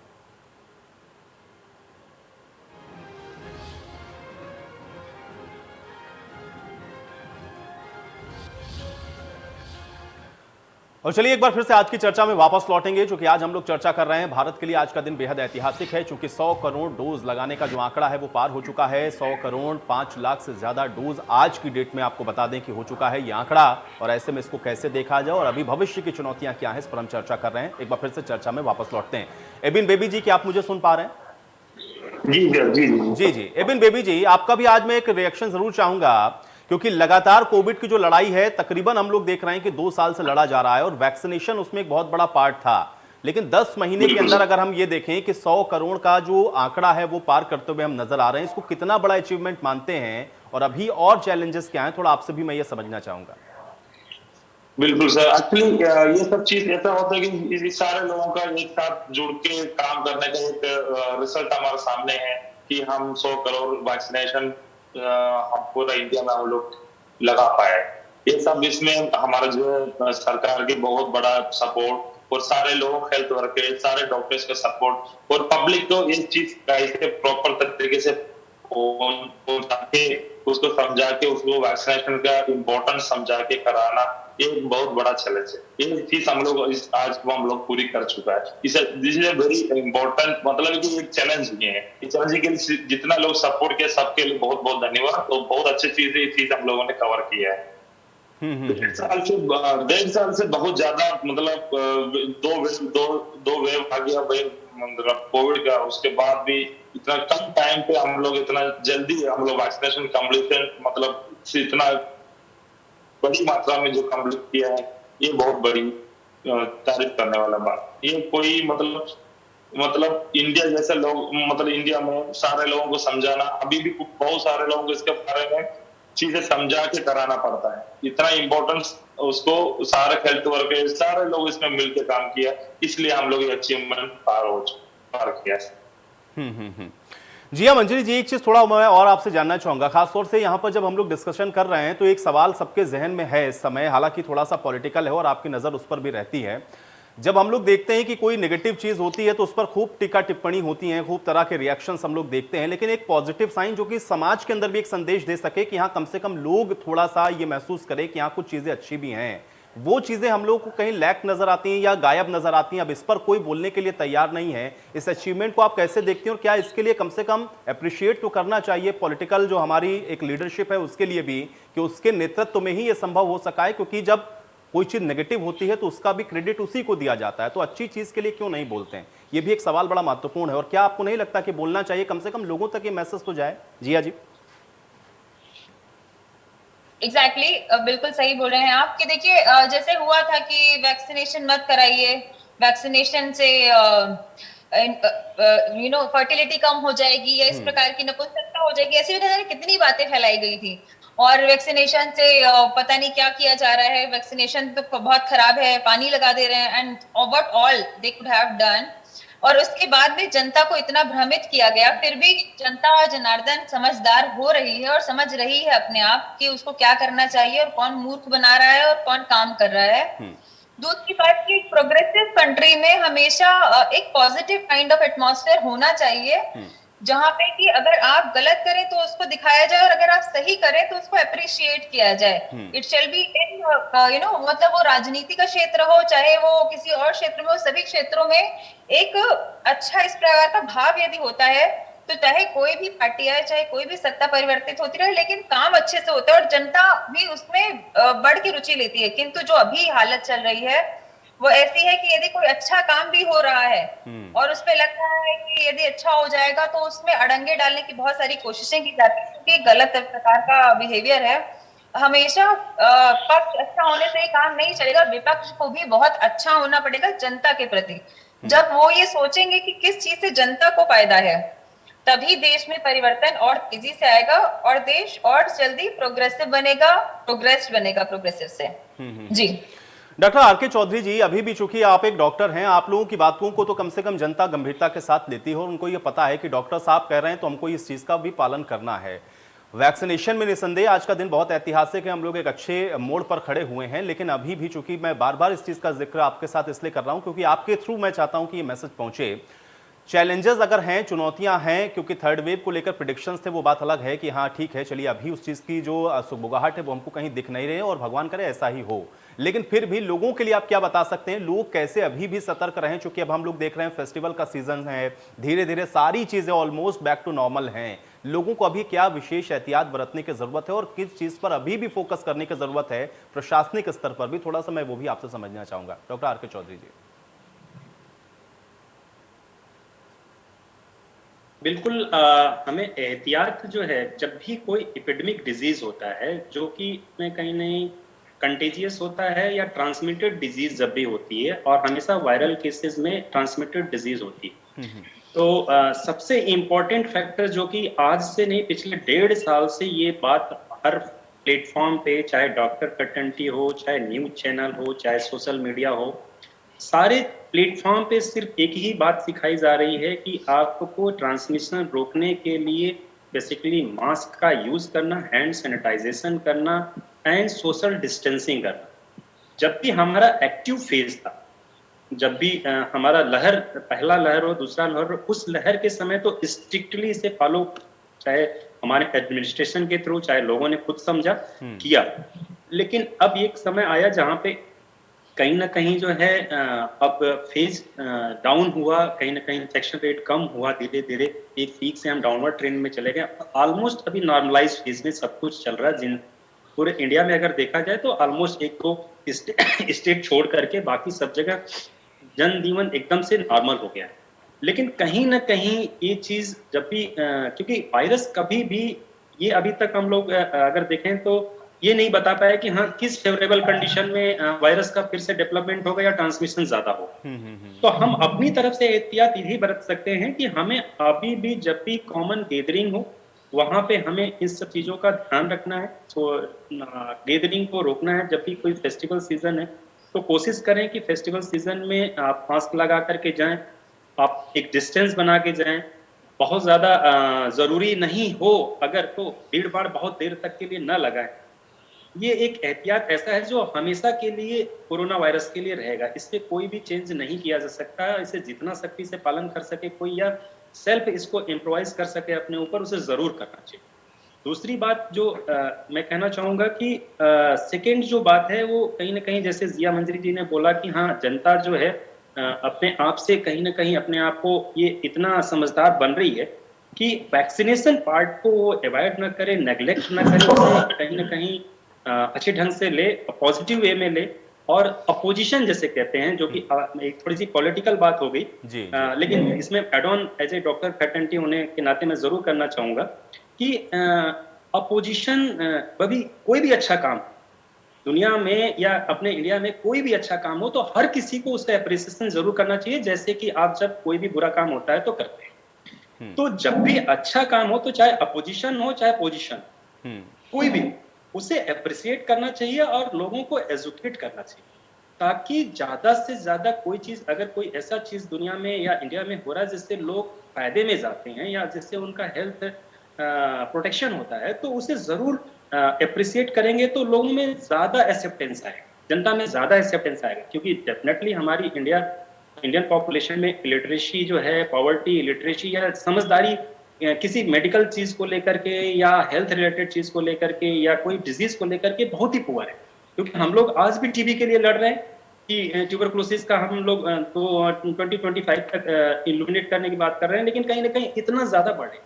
और चलिए एक बार फिर से आज की चर्चा में वापस लौटेंगे, क्योंकि आज हम लोग चर्चा कर रहे हैं भारत के लिए आज का दिन बेहद ऐतिहासिक है, क्योंकि 100 करोड़ डोज लगाने का जो आंकड़ा है वो पार हो चुका है। 100 करोड़ 5 लाख से ज्यादा डोज आज की डेट में आपको बता दें कि हो चुका है ये आंकड़ा, और ऐसे में इसको कैसे देखा जाए और अभी भविष्य की चुनौतियां क्या है, इस पर हम चर्चा कर रहे हैं। एक बार फिर से चर्चा में वापस लौटते हैं। एबिन बेबी जी, क्या आप मुझे सुन पा रहे हैं? जी। एबिन बेबी जी, आपका भी आज मैं एक रिएक्शन जरूर चाहूंगा, क्योंकि लगातार कोविड की जो लड़ाई है तकरीबन हम लोग देख रहे हैं कि 2 साल से लड़ा जा रहा है, और वैक्सीनेशन उसमें एक बहुत बड़ा पार्ट था। लेकिन 10 महीने के अंदर अगर हम ये देखें कि 100 करोड़ का जो आंकड़ा है वो पार करते हुए हम नजर आ रहे हैं, इसको कितना बड़ा अचीवमेंट मानते हैं, और अभी और चैलेंजेस क्या हैं, थोड़ा आपसे भी मैं ये समझना चाहूंगा।
बिल्कुल सर, एक्चुअली ये सब चीज ऐसा होता है कि सारे लोगों का एक साथ जुड़ के काम करने का एक रिजल्ट हमारे सामने है कि हम 100 करोड़ वैक्सीनेशन हम पूरा इंडिया में हम लोग लगा पाए। ये सब इसमें हमारा जो सरकार की बहुत बड़ा सपोर्ट, और सारे लोग हेल्थ वर्कर्स, सारे डॉक्टर्स का सपोर्ट, और पब्लिक को इस चीज का इसे प्रॉपर तरीके से उसको समझा के उसको वैक्सीनेशन का इम्पोर्टेंस समझा के कराना, ये एक बहुत बड़ा चैलेंज है। ये चीज हम लोग आज को हम लोग पूरी कर चुका है। This is a very important, मतलब कि एक चैलेंज ही है। इस चैलेंज के लिए जितना लोग सपोर्ट किया सबके लिए बहुत बहुत धन्यवाद। तो बहुत अच्छी चीज है, ये चीज हम लोगों ने कवर किया है। 1.5 साल से बहुत ज्यादा, मतलब दो वेव आ गया, मतलब कोविड का, उसके बाद भी इतना कम टाइम पे हम लोग इतना जल्दी हम लोग वैक्सीनेशन कम्प्लीशन मतलब इतना बड़ी मात्रा में जो कम्प्लीट किया है, ये बहुत बड़ी तारीफ करने वाला बात। ये कोई मतलब इंडिया जैसे लोग, मतलब इंडिया में सारे लोगों को समझाना, अभी भी बहुत सारे लोगों को इसके बारे में चीजें समझा के कराना पड़ता है। इतना इम्पोर्टेंस उसको सारे हेल्थ वर्कर सारे लोग इसमें मिलकर काम किया, इसलिए हम लोग ये अचीवमेंट पार किया।
जी हाँ मंजरी जी, एक चीज थोड़ा मैं और आपसे जानना चाहूंगा, खासतौर से यहाँ पर जब हम लोग डिस्कशन कर रहे हैं तो एक सवाल सबके जहन में है इस समय, हालांकि थोड़ा सा पॉलिटिकल है और आपकी नजर उस पर भी रहती है। जब हम लोग देखते हैं कि कोई नेगेटिव चीज होती है तो उस पर खूब टीका टिप्पणी होती है, खूब तरह के रिएक्शंस हम लोग देखते हैं, लेकिन एक पॉजिटिव साइन जो कि समाज के अंदर भी एक संदेश दे सके कि हाँ कम से कम लोग थोड़ा सा ये महसूस करें कि हाँ कुछ चीजें अच्छी भी हैं, वो चीजें हम लोग को कहीं लैक नजर आती हैं या गायब नजर आती हैं। अब इस पर कोई बोलने के लिए तैयार नहीं है। इस अचीवमेंट को आप कैसे देखते हैं और क्या इसके लिए कम से कम अप्रिशिएट तो करना चाहिए पॉलिटिकल जो हमारी एक लीडरशिप है उसके लिए भी, कि उसके नेतृत्व में ही ये संभव हो सका है, क्योंकि जब कोई चीज नेगेटिव होती है तो उसका भी क्रेडिट उसी को दिया जाता है, तो अच्छी चीज के लिए क्यों नहीं बोलते हैं? ये भी एक सवाल बड़ा महत्वपूर्ण है। और क्या आपको नहीं लगता कि बोलना चाहिए, कम से कम लोगों तक ये मैसेज तो जाए? जिया जी।
एग्जैक्टली बिल्कुल सही बोल रहे हैं आप कि देखिए जैसे हुआ था कि वैक्सीनेशन मत कराइए, वैक्सीनेशन से फर्टिलिटी कम हो जाएगी या इस प्रकार की नपुंसकता हो जाएगी, ऐसी भी कितनी बातें फैलाई गई थी। और वैक्सीनेशन से पता नहीं क्या किया जा रहा है, वैक्सीनेशन तो बहुत खराब है, पानी लगा दे रहे हैं, and what all they could have done. और उसके बाद भी जनता को इतना भ्रमित किया गया, फिर भी जनता जनार्दन समझदार हो रही है और समझ रही है अपने आप कि उसको क्या करना चाहिए और कौन मूर्ख बना रहा है और कौन काम कर रहा है। दूसरी बात की प्रोग्रेसिव कंट्री में हमेशा एक पॉजिटिव काइंड ऑफ एटमॉस्फेयर होना चाहिए, जहां पे कि अगर आप गलत करें तो उसको दिखाया जाए और अगर आप सही करें तो उसको अप्रिशिएट किया जाए। इट शैल बी इन मतलब वो राजनीति का क्षेत्र हो चाहे वो किसी और क्षेत्र में हो, सभी क्षेत्रों में एक अच्छा इस प्रकार का भाव यदि होता है तो चाहे कोई भी पार्टी आए, चाहे कोई भी सत्ता परिवर्तित होती रहे, लेकिन काम अच्छे से होता है और जनता भी उसमें बढ़ के रुचि लेती है। किंतु जो अभी हालत चल रही है वो ऐसी है कि यदि कोई अच्छा काम भी हो रहा है और उसपे लगता है कि यदि अच्छा हो जाएगा तो उसमें अड़ंगे डालने की बहुत सारी कोशिशें की जाती है, क्योंकि गलत प्रकार का बिहेवियर है। हमेशा पक्ष अच्छा होने से ही काम नहीं चलेगा, विपक्ष को भी बहुत अच्छा होना पड़ेगा जनता के प्रति। जब वो ये सोचेंगे कि किस चीज से जनता को फायदा है, तभी देश में परिवर्तन और तेजी से आएगा और देश और जल्दी प्रोग्रेसिव बनेगा, प्रोग्रेसिव से। जी
डॉक्टर आर.के. चौधरी जी, अभी भी चूंकि आप एक डॉक्टर हैं, आप लोगों की बातों को तो कम से कम जनता गंभीरता के साथ लेती है और उनको ये पता है कि डॉक्टर साहब कह रहे हैं तो हमको इस चीज का भी पालन करना है। वैक्सीनेशन में निसंदेह आज का दिन बहुत ऐतिहासिक है, हम लोग एक अच्छे मोड़ पर खड़े हुए हैं, लेकिन अभी भी चूंकि मैं बार बार इस चीज का जिक्र आपके साथ इसलिए कर रहा हूं क्योंकि आपके थ्रू मैं चाहता हूं कि ये मैसेज पहुंचे। चैलेंजेस अगर हैं, चुनौतियां हैं, क्योंकि थर्ड वेव को लेकर प्रेडिक्शंस थे, वो बात अलग है कि हाँ ठीक है, चलिए अभी उस चीज की जो सुगबुगाहट है वो हमको कहीं दिख नहीं रहे और भगवान करे ऐसा ही हो, लेकिन फिर भी लोगों के लिए आप क्या बता सकते हैं? लोग कैसे अभी भी सतर्क रहें, क्योंकि अब हम लोग देख रहे हैं फेस्टिवल का सीजन है, धीरे धीरे सारी चीजें ऑलमोस्ट बैक टू नॉर्मल हैं। लोगों को अभी क्या विशेष एहतियात बरतने की जरूरत है और किस चीज पर अभी भी फोकस करने की जरूरत है प्रशासनिक स्तर पर भी? थोड़ा सा मैं वो भी आपसे समझना चाहूंगा डॉक्टर आर.के. चौधरी जी।
बिल्कुल हमें एहतियात जो है, जब भी कोई एपिडेमिक डिजीज होता है जो कि कहीं नहीं कंटेजियस होता है या ट्रांसमिटेड डिजीज जब भी होती है, और हमेशा वायरल केसेस में ट्रांसमिटेड डिजीज होती है, तो सबसे इम्पोर्टेंट फैक्टर जो कि आज से नहीं पिछले 1.5 साल से ये बात हर प्लेटफॉर्म पे, चाहे डॉक्टर कटंटी हो, चाहे न्यूज चैनल हो, चाहे सोशल मीडिया हो, सारे प्लेटफॉर्म पे सिर्फ एक ही बात सिखाई जा रही है कि आपको ट्रांसमिशन रोकने के लिए बेसिकली मास्क का यूज करना, हैंड सैनिटाइजेशन करना एंड सोशल डिस्टेंसिंग करना। जब भी हमारा एक्टिव फेज था, जब भी हमारा लहर, पहला लहर हो, दूसरा लहर हो, उस लहर के समय तो स्ट्रिक्टली इसे फॉलो, चाहे हमारे एडमिनिस्ट्रेशन के थ्रू, चाहे लोगों ने खुद समझा किया। लेकिन अब एक समय आया जहां पे कहीं ना कहीं जो है अब फेज डाउन हुआ, कहीं ना कहीं इन्फेक्शन रेट कम हुआ, धीरे धीरे एक पीक से हम डाउनवर्ड ट्रेंड में चले गए। ऑलमोस्ट अभी नॉर्मलाइज फेज में सब कुछ चल रहा है। जिन पूरे इंडिया में अगर देखा जाए तो ऑलमोस्ट एक दो स्टेट छोड़ करके बाकी सब जगह जनजीवन एकदम से नॉर्मल हो गया है। लेकिन कहीं ना कहीं ये चीज जब भी क्योंकि वायरस कभी भी, ये अभी तक हम लोग अगर देखें तो ये नहीं बता पाया कि हाँ किस फेवरेबल कंडीशन में वायरस का फिर से डेवलपमेंट होगा या ट्रांसमिशन ज्यादा होगा। तो हम अपनी तरफ से एहतियात यही बरत सकते हैं कि हमें अभी भी जब भी कॉमन गैदरिंग हो वहां पे हमें इन सब चीजों का ध्यान रखना है। तो गैदरिंग को रोकना है। जब भी कोई फेस्टिवल सीजन है तो कोशिश करें कि फेस्टिवल सीजन में आप मास्क लगा करके जाएं, आप एक डिस्टेंस बना के जाएं। बहुत ज्यादा जरूरी नहीं हो अगर तो भीड़ भाड़ बहुत देर तक के लिए न लगाएं। ये एक एहतियात ऐसा है जो हमेशा के लिए कोरोना वायरस के लिए रहेगा। इस पे कोई भी चेंज नहीं किया जा सकता। इसे जितना सख्ती से पालन कर सके कोई या सेल्फ इसको इम्प्रोवाइज कर सके अपने ऊपर, उसे जरूर करना चाहिए। दूसरी बात जो मैं कहना चाहूंगा कि सेकंड जो बात है वो कहीं ना कहीं जैसे जिया मंजरी जी ने बोला कि हाँ जनता जो है अपने आप से कहीं ना कहीं अपने आप को ये इतना समझदार बन रही है कि वैक्सीनेशन पार्ट को वो अवॉइड ना करे, नेग्लेक्ट ना करे, उसे कहीं ना कहीं अच्छे ढंग से ले, पॉजिटिव वे में ले। और अपोजिशन जैसे कहते हैं जो कि एक थोड़ी सी पॉलिटिकल बात हो गई, लेकिन इसमें add on as a doctor faculty होने के नाते मैं जरूर करना चाहूंगा कि अपोजिशन कभी कोई भी अच्छा काम दुनिया में या अपने इंडिया में कोई भी अच्छा काम हो तो हर किसी को उसका एप्रिसिएशन जरूर करना चाहिए। जैसे कि आप जब कोई भी बुरा काम होता है तो करते हैं, तो जब भी अच्छा काम हो तो चाहे अपोजिशन हो चाहे पोजिशन, कोई भी उसे अप्रिशिएट करना चाहिए और लोगों को एजुकेट करना चाहिए, ताकि ज्यादा से ज्यादा कोई चीज, अगर कोई ऐसा चीज दुनिया में या इंडिया में हो रहा है जिससे लोग फायदे में जाते हैं या जिससे उनका हेल्थ प्रोटेक्शन होता है, तो उसे जरूर अप्रिशिएट करेंगे तो लोगों में ज्यादा एक्सेप्टेंस आएगा, जनता में ज्यादा एक्सेप्टेंस आएगा। क्योंकि डेफिनेटली हमारी इंडियन पॉपुलेशन में लिटरेसी जो है, पॉवर्टी, लिटरेसी या समझदारी किसी मेडिकल चीज को लेकर के या हेल्थ रिलेटेड चीज को लेकर के या कोई डिजीज को लेकर के बहुत ही पुअर है। क्योंकि हम लोग आज भी टीबी के लिए लड़ रहे हैं कि ट्यूबरकुलोसिस का हम लोग तो 2025 तक इल्यूमिनेट करने की बात कर रहे हैं, लेकिन कहीं ना कहीं इतना ज्यादा बढ़े।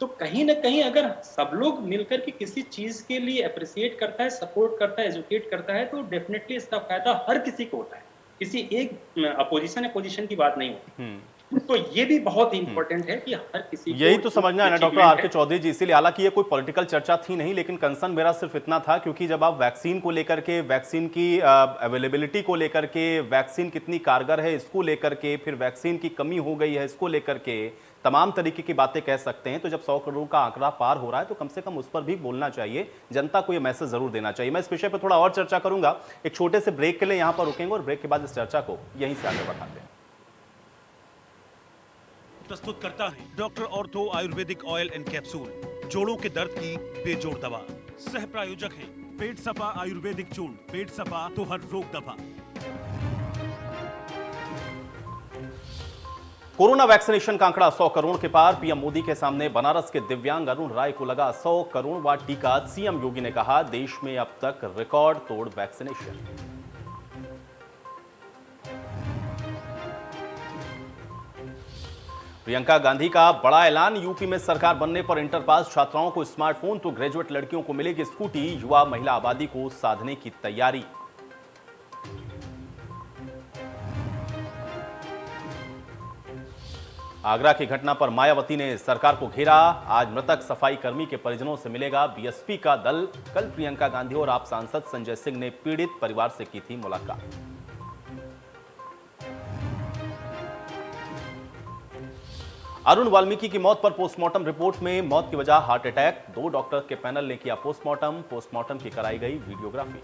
तो कहीं ना कहीं अगर सब लोग मिलकर के किसी चीज के लिए अप्रिशिएट करता है, सपोर्ट करता है, एजुकेट करता है, तो डेफिनेटली इसका फायदा हर किसी को होता है। किसी एक अपोजिशन या पोजीशन की बात नहीं होती। तो ये भी बहुत इंपॉर्टेंट है कि हर किसी को
यही तो समझना है ना डॉक्टर आर के चौधरी जी। इसीलिए हालांकि ये कोई पॉलिटिकल चर्चा थी नहीं, लेकिन कंसर्न मेरा सिर्फ इतना था क्योंकि जब आप वैक्सीन को लेकर के, वैक्सीन की अवेलेबिलिटी को लेकर के, वैक्सीन कितनी कारगर है इसको लेकर के, फिर वैक्सीन की कमी हो गई है इसको लेकर के तमाम तरीके की बातें कह सकते हैं, तो जब 100 करोड़ का आंकड़ा पार हो रहा है तो कम से कम उस पर भी बोलना चाहिए, जनता को ये मैसेज जरूर देना चाहिए। मैं इस विषय पर थोड़ा और चर्चा करूंगा, एक छोटे से ब्रेक के लिए यहां पर रुकेंगे और ब्रेक के बाद इस चर्चा को यहीं से आगे बढ़ाते हैं।
प्रस्तुत करता है doctor ortho Ayurvedic oil and capsule, जोड़ों के दर्द की बेजोड़ दवा। सह प्रायोजक है पेट सफा आयुर्वेदिक चूर्ण, पेट सफा तो हर रोग दवा।
कोरोना वैक्सीनेशन का आंकड़ा 100 करोड़ के पार। पीएम मोदी के सामने बनारस के दिव्यांग अरुण राय को लगा 100 करोड़वां टीका। सीएम योगी ने कहा देश में अब तक रिकॉर्ड तोड़ वैक्सीनेशन। प्रियंका गांधी का बड़ा ऐलान, यूपी में सरकार बनने पर इंटर पास छात्राओं को स्मार्टफोन तो ग्रेजुएट लड़कियों को मिलेगी स्कूटी। युवा महिला आबादी को साधने की तैयारी। आगरा की घटना पर मायावती ने सरकार को घेरा। आज मृतक सफाई कर्मी के परिजनों से मिलेगा बीएसपी का दल। कल प्रियंका गांधी और आप सांसद संजय सिंह ने पीड़ित परिवार से की थी मुलाकात। अरुण वाल्मीकि की मौत पर पोस्टमार्टम रिपोर्ट में मौत की वजह हार्ट अटैक। 2 डॉक्टर के पैनल ने किया पोस्टमार्टम। पोस्टमार्टम की कराई गई वीडियोग्राफी।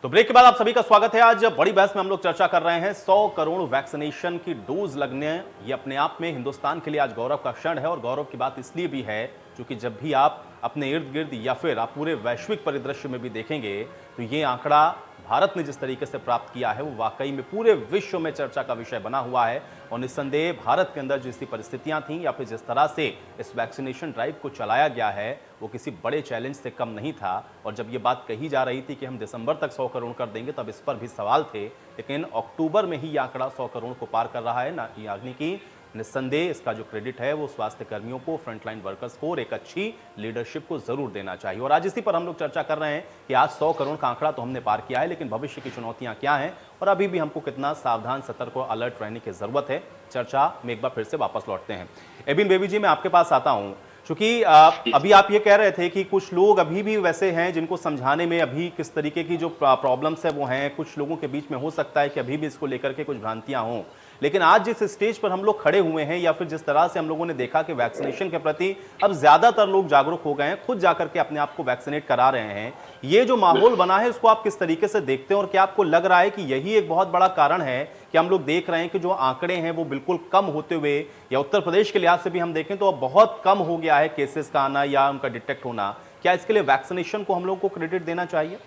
तो ब्रेक के बाद आप सभी का स्वागत है। आज बड़ी बहस में हम लोग चर्चा कर रहे हैं 100 करोड़ वैक्सीनेशन की डोज लगने, ये अपने आप में हिंदुस्तान के लिए आज गौरव का क्षण है। और गौरव की बात इसलिए भी है क्योंकि जब भी आप अपने इर्द गिर्द या फिर आप पूरे वैश्विक परिदृश्य में भी देखेंगे तो ये आंकड़ा भारत ने जिस तरीके से प्राप्त किया है वो वाकई में पूरे विश्व में चर्चा का विषय बना हुआ है। और निस्संदेह भारत के अंदर जैसी परिस्थितियां थीं या फिर जिस तरह से इस वैक्सीनेशन ड्राइव को चलाया गया है वो किसी बड़े चैलेंज से कम नहीं था। और जब ये बात कही जा रही थी कि हम दिसंबर तक 100 करोड़ कर देंगे तब इस पर भी सवाल थे, लेकिन अक्टूबर में ही ये आंकड़ा 100 करोड़ को पार कर रहा है ना, यानी कि निस्संदेह इसका जो क्रेडिट है वो स्वास्थ्य कर्मियों को, फ्रंटलाइन वर्कर्स को और एक अच्छी लीडरशिप को जरूर देना चाहिए। और आज इसी पर हम लोग चर्चा कर रहे हैं कि आज 100 करोड़ का आंकड़ा तो हमने पार किया है, लेकिन भविष्य की चुनौतियां क्या हैं और अभी भी हमको कितना सावधान, सतर्क और अलर्ट रहने की जरूरत है। चर्चा में एक बार फिर से वापस लौटते हैं। एबिन बेबी जी, मैं आपके पास आता हूं, क्योंकि अभी आप ये कह रहे थे कि कुछ लोग अभी भी वैसे हैं जिनको समझाने में अभी किस तरीके की जो प्रॉब्लम्स है वो हैं। कुछ लोगों के बीच में हो सकता है कि अभी भी इसको लेकर के कुछ भ्रांतियां हों, लेकिन आज जिस स्टेज पर हम लोग खड़े हुए हैं या फिर जिस तरह से हम लोगों ने देखा कि वैक्सीनेशन के प्रति अब ज्यादातर लोग जागरूक हो गए हैं, खुद जाकर के अपने आप को वैक्सीनेट करा रहे हैं, ये जो माहौल बना है उसको आप किस तरीके से देखते हैं और क्या आपको लग रहा है कि यही एक बहुत बड़ा कारण है कि हम लोग देख रहे हैं कि जो आंकड़े हैं वो बिल्कुल कम होते हुए, या उत्तर प्रदेश के लिहाज से भी हम देखें तो अब बहुत कम हो गया है केसेस का आना या उनका डिटेक्ट होना? क्या इसके लिए वैक्सीनेशन को हम लोग को क्रेडिट देना चाहिए?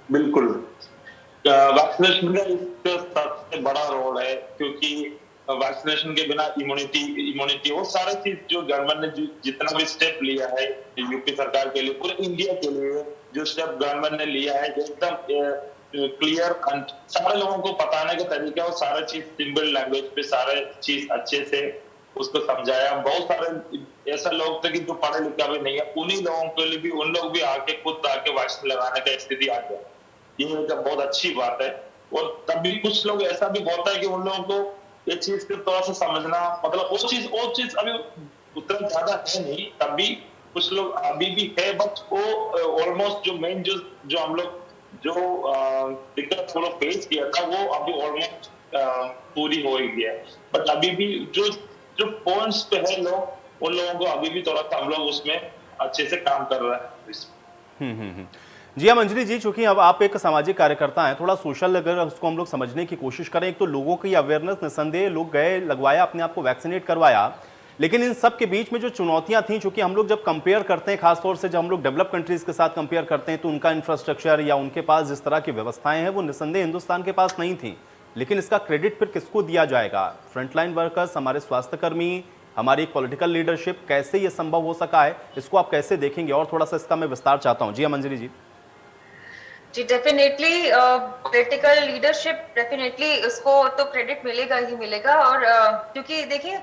बिल्कुल, वैक्सीनेशन का एक सबसे बड़ा रोल है, क्योंकि वैक्सीनेशन के बिना इम्यूनिटी वो सारी चीज जो गवर्नमेंट ने जितना भी स्टेप लिया है यूपी सरकार के लिए, पूरे इंडिया के लिए जो स्टेप गवर्नमेंट ने लिया है एकदम क्लियर, सारे लोगों को बताने का तरीका और सारा चीज सिंपल लैंग्वेज पे सारे चीज अच्छे से उसको समझाया। बहुत सारे ऐसा लोग थे कि जो पढ़े लिखा भी नहीं है, उन्हीं लोगों के लिए भी उन लोग भी आके खुद आके वैक्सीन लगाने का स्थिति आ गया। ये एक बहुत अच्छी बात है। और तभी कुछ लोग ऐसा भी होता है कि उन लोगों को ये चीज को थोड़ा सा समझना, मतलब वो चीज अभी उतना ज्यादा है नहीं, तभी कुछ लोग अभी भी है, बट वो ऑलमोस्ट जो मेन जो हम लोग जो दिक्कत हम लोग फेस किया था वो अभी ऑलमोस्ट पूरी हो ही गया है। बट अभी भी जो पॉइंट्स पे है लोग, उन लोगों को अभी भी थोड़ा सा हम लोग उसमें अच्छे से काम कर रहे हैं।
जी हाँ मंजरी जी, चूंकि अब आप एक सामाजिक कार्यकर्ता हैं, थोड़ा सोशल अगर उसको हम लोग समझने की कोशिश करें, एक तो लोगों की अवेयरनेस, निस्संदेह लोग गए, लगवाया, अपने आप को वैक्सीनेट करवाया, लेकिन इन सब के बीच में जो चुनौतियां थी, चूंकि हम लोग जब कंपेयर करते हैं, खासतौर से जब हम लोग डेवलप कंट्रीज के साथ कंपेयर करते हैं, तो उनका इंफ्रास्ट्रक्चर या उनके पास जिस तरह की व्यवस्थाएं हैं वो निस्संदेह हिंदुस्तान के पास नहीं थी। लेकिन इसका क्रेडिट फिर किसको दिया जाएगा? फ्रंटलाइन वर्कर्स, हमारे स्वास्थ्यकर्मी, हमारी पॉलिटिकल लीडरशिप, कैसे ये संभव हो सका है, इसको आप कैसे देखेंगे? और थोड़ा सा इसका मैं विस्तार चाहता हूँ। जी हाँ मंजरी जी।
जी डेफिनेटली पॉलिटिकल लीडरशिप, डेफिनेटली उसको तो क्रेडिट मिलेगा ही मिलेगा। और क्योंकि देखिए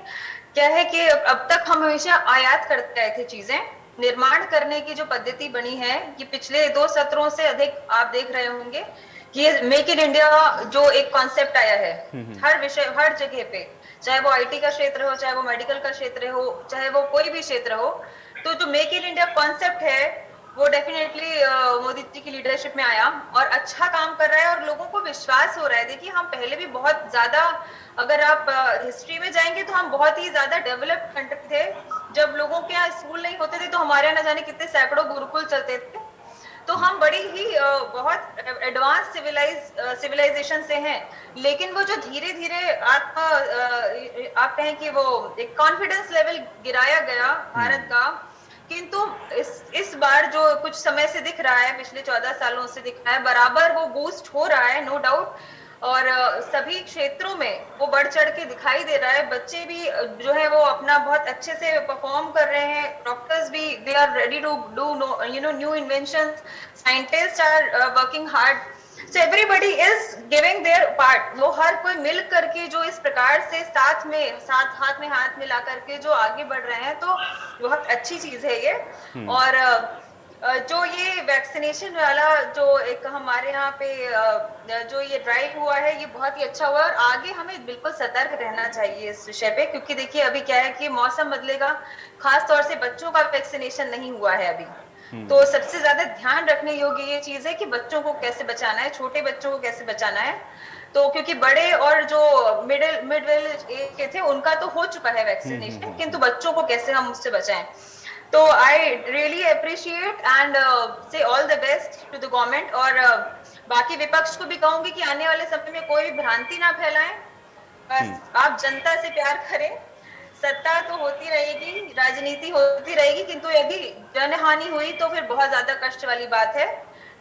क्या है कि अब तक हम हमेशा आयात करते आए थे चीजें, निर्माण करने की जो पद्धति बनी है कि पिछले 2 सत्रों से अधिक आप देख रहे होंगे कि मेक इन इंडिया जो एक कॉन्सेप्ट आया है हर विषय, हर जगह पे, चाहे वो आईटी का क्षेत्र हो, चाहे वो मेडिकल का क्षेत्र हो, चाहे वो कोई भी क्षेत्र हो, तो जो मेक इन इंडिया कॉन्सेप्ट है वो डेफिनेटली मोदी जी की लीडरशिप में आया और अच्छा काम कर रहा है और लोगों को विश्वास हो रहा है। देखिए हम पहले भी बहुत ज्यादा, अगर आप हिस्ट्री में जाएंगे तो हम बहुत ही ज्यादा डेवलप्ड कंट्री थे। जब लोगों के यहाँ स्कूल नहीं होते थे तो हमारे यहाँ न जाने कितने सैकड़ों गुरुकुल चलते थे। तो हम बड़ी ही बहुत एडवांस सिविलाइजेशन से हैं, लेकिन वो जो धीरे धीरे आप कहें कि वो एक कॉन्फिडेंस लेवल गिराया गया भारत का, किंतु इस बार जो कुछ समय से दिख रहा है, पिछले 14 सालों से दिख रहा है, बराबर वो बूस्ट हो रहा है, नो डाउट। और सभी क्षेत्रों में वो बढ़ चढ़ के दिखाई दे रहा है। बच्चे भी जो है वो अपना बहुत अच्छे से परफॉर्म कर रहे हैं, डॉक्टर्स भी they are ready to do new inventions, scientist are working hard, so everybody is giving their part. वो हर कोई मिल करके जो इस प्रकार से हाथ में हाथ मिला करके जो आगे बढ़ रहे हैं, तो बहुत अच्छी चीज है ये। और जो ये वैक्सीनेशन वाला जो एक हमारे यहाँ पे जो ये ड्राइव हुआ है, ये बहुत ही अच्छा हुआ है और आगे हमें बिल्कुल सतर्क रहना चाहिए इस विषय पे, क्योंकि देखिए अभी क्या है कि मौसम बदलेगा, खास तौर से बच्चों का वैक्सीनेशन नहीं हुआ है अभी, तो सबसे ज्यादा ध्यान रखने योग्य ये चीज है कि बच्चों को कैसे बचाना है, छोटे बच्चों को कैसे बचाना है। तो क्योंकि बड़े और जो मिड एज के थे उनका तो हो चुका है वैक्सीनेशन, किंतु बच्चों को कैसे हम उससे बचाएं। तो I really appreciate and say all the best to the government. और बाकी विपक्ष को भी कहूंगी कि आने वाले समय में कोई भी भ्रांति ना फैलाएं, बस आप जनता से प्यार करें। सत्ता तो होती रहेगी, राजनीति होती रहेगी, किंतु यदि जनहानि हुई तो फिर बहुत ज्यादा कष्ट वाली बात है।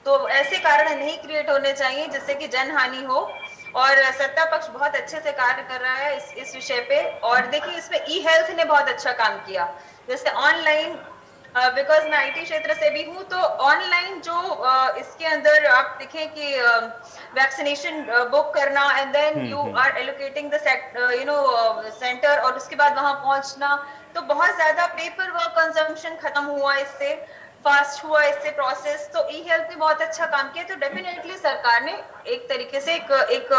तो ऐसे कारण नहीं क्रिएट होने चाहिए जिससे कि जनहानि हो। और सत्ता पक्ष बहुत अच्छे से कार्य कर रहा है इस विषय पे। और देखिए इसमें ई हेल्थ ने बहुत अच्छा काम किया, जैसे ऑनलाइन, बिकॉज मैं आईटी क्षेत्र से भी हूँ, तो ऑनलाइन जो इसके अंदर आप देखें कि वैक्सीनेशन बुक करना and then you are allocating the centre और उसके बाद वहां पहुंचना, तो बहुत ज्यादा पेपर वर्क कंजम्पशन खत्म हुआ इससे, फास्ट हुआ इससे प्रोसेस। तो ई हेल्थ ने बहुत अच्छा काम किया। तो डेफिनेटली सरकार ने एक तरीके से एक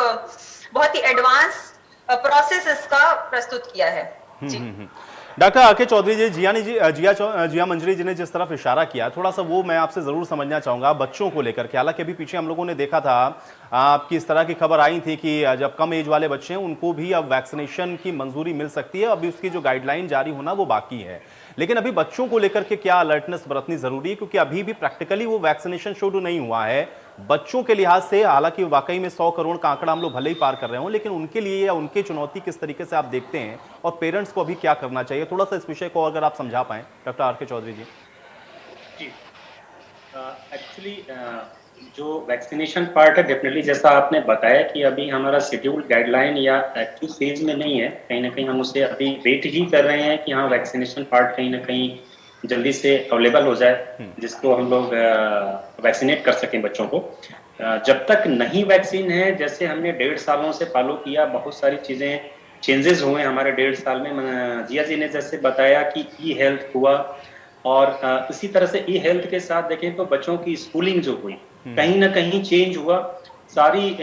बहुत ही एडवांस प्रोसेस इसका प्रस्तुत किया है। जी
डॉक्टर आर.के. चौधरी जी, जिया मंजरी जी ने जिस तरफ इशारा किया, थोड़ा सा वो मैं आपसे जरूर समझना चाहूंगा बच्चों को लेकर के। हालांकि अभी पीछे हम लोगों ने देखा था आपकी इस तरह की खबर आई थी कि जब कम एज वाले बच्चे हैं उनको भी अब वैक्सीनेशन की मंजूरी मिल सकती है। अभी उसकी जो गाइडलाइन जारी होना वो बाकी है, लेकिन अभी बच्चों को लेकर के क्या अलर्टनेस बरतनी जरूरी है, क्योंकि अभी भी प्रैक्टिकली वो वैक्सीनेशन शुरू नहीं हुआ है बच्चों के लिहाज से। हालांकि वाकई में 100 करोड़ का आंकड़ा हम लोग भले ही पार कर रहे हो, लेकिन उनके लिए या उनकी चुनौती किस तरीके से आप देखते हैं और पेरेंट्स को अभी क्या करना चाहिए, थोड़ा सा इस विषय को अगर आप समझा पाएं डॉक्टर आर.के. चौधरी जी।
जी एक्चुअली जो वैक्सीनेशन पार्ट है, डेफिनेटली जैसा आपने बताया कि अभी हमारा शेड्यूल्ड गाइडलाइन या एक्टिव फेज में नहीं है, कहीं ना कहीं हम उसे अभी वेट ही कर रहे हैं कि हाँ वैक्सीनेशन पार्ट कहीं ना कहीं जल्दी से अवेलेबल हो जाए जिसको हम लोग वैक्सीनेट कर सकें बच्चों को। जब तक नहीं वैक्सीन है, जैसे हमने 1.5 सालों से फॉलो किया, बहुत सारी चीजें चेंजेस हुए हमारे 1.5 साल में। जिया जी ने जैसे बताया कि ई हेल्थ हुआ, और इसी तरह से ई हेल्थ के साथ देखें तो बच्चों की स्कूलिंग जो हुई कहीं ना कहीं चेंज हुआ। सारी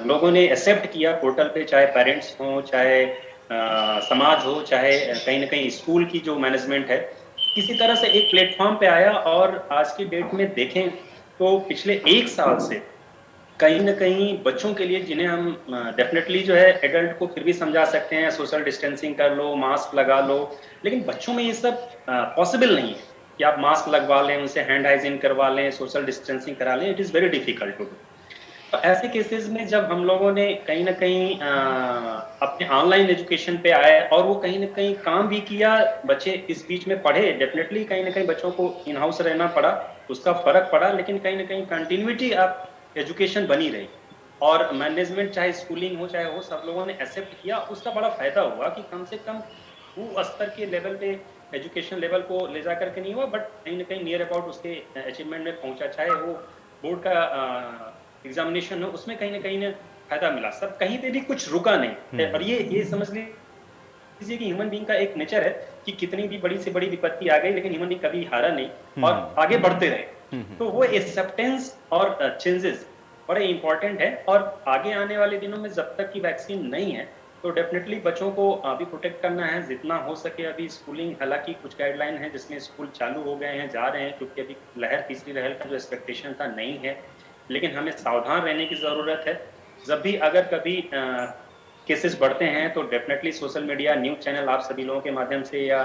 लोगों ने एक्सेप्ट किया पोर्टल पे, चाहे पेरेंट्स हो, चाहे समाज हो, चाहे कहीं ना कहीं स्कूल की जो मैनेजमेंट है, किसी तरह से एक प्लेटफॉर्म पे आया। और आज की डेट में देखें तो पिछले 1 साल से कहीं ना कहीं बच्चों के लिए, जिन्हें हम डेफिनेटली जो है एडल्ट को फिर भी समझा सकते हैं, सोशल डिस्टेंसिंग कर लो, मास्क लगा लो, लेकिन बच्चों में ये सब पॉसिबल नहीं है कि आप मास्क लगवा लें, उनसे हैंड हाइजीन करवा लें, सोशल डिस्टेंसिंग करा लें। It is very difficult to do. तो ऐसे केसेस में जब हम लोगों ने कहीं ना कहीं अपने ऑनलाइन एजुकेशन पे आए और वो कहीं ना कहीं काम भी किया, बच्चे इस बीच में पढ़े, डेफिनेटली कहीं ना कहीं बच्चों को इन हाउस रहना पड़ा, उसका फर्क पड़ा, लेकिन कहीं ना कहीं कंटिन्यूटी आप एजुकेशन बनी रही और मैनेजमेंट चाहे स्कूलिंग हो चाहे हो, सब लोगों ने एक्सेप्ट किया। उसका बड़ा फायदा हुआ कि कम से कम वो स्तर के लेवल पे एजुकेशन लेवल को ले जा करके नहीं हुआ, बट कहीं ना कहीं नियर अबाउट उसके अचीवमेंट में पहुंचा। चाहे वो बोर्ड का एग्जामिनेशन हो, उसमें कहीं ना कहीं फायदा मिला। सब कहीं पे भी कुछ रुका नहीं। और ये समझ लीजिए कि ह्यूमन बीइंग का एक नेचर है कि कितनी भी बड़ी से बड़ी विपत्ति आ गई, लेकिन ह्यूमन बीइंग कभी हारा नहीं और आगे बढ़ते रहे। तो वो एक्सेप्टेंस और चेंजेस बड़े इंपॉर्टेंट है। और आगे आने वाले दिनों में जब तक की वैक्सीन नहीं है, तो डेफिनेटली बच्चों को अभी प्रोटेक्ट करना है जितना हो सके। अभी स्कूलिंग, हालांकि कुछ गाइडलाइन है जिसमें स्कूल चालू हो गए हैं, जा रहे हैं, क्योंकि अभी तीसरी लहर का जो एक्सपेक्टेशन था नहीं है, लेकिन हमें सावधान रहने की जरूरत है। जब भी अगर कभी केसेस बढ़ते हैं तो definitely social media, news channel, आप सभी लोगों के माध्यम से या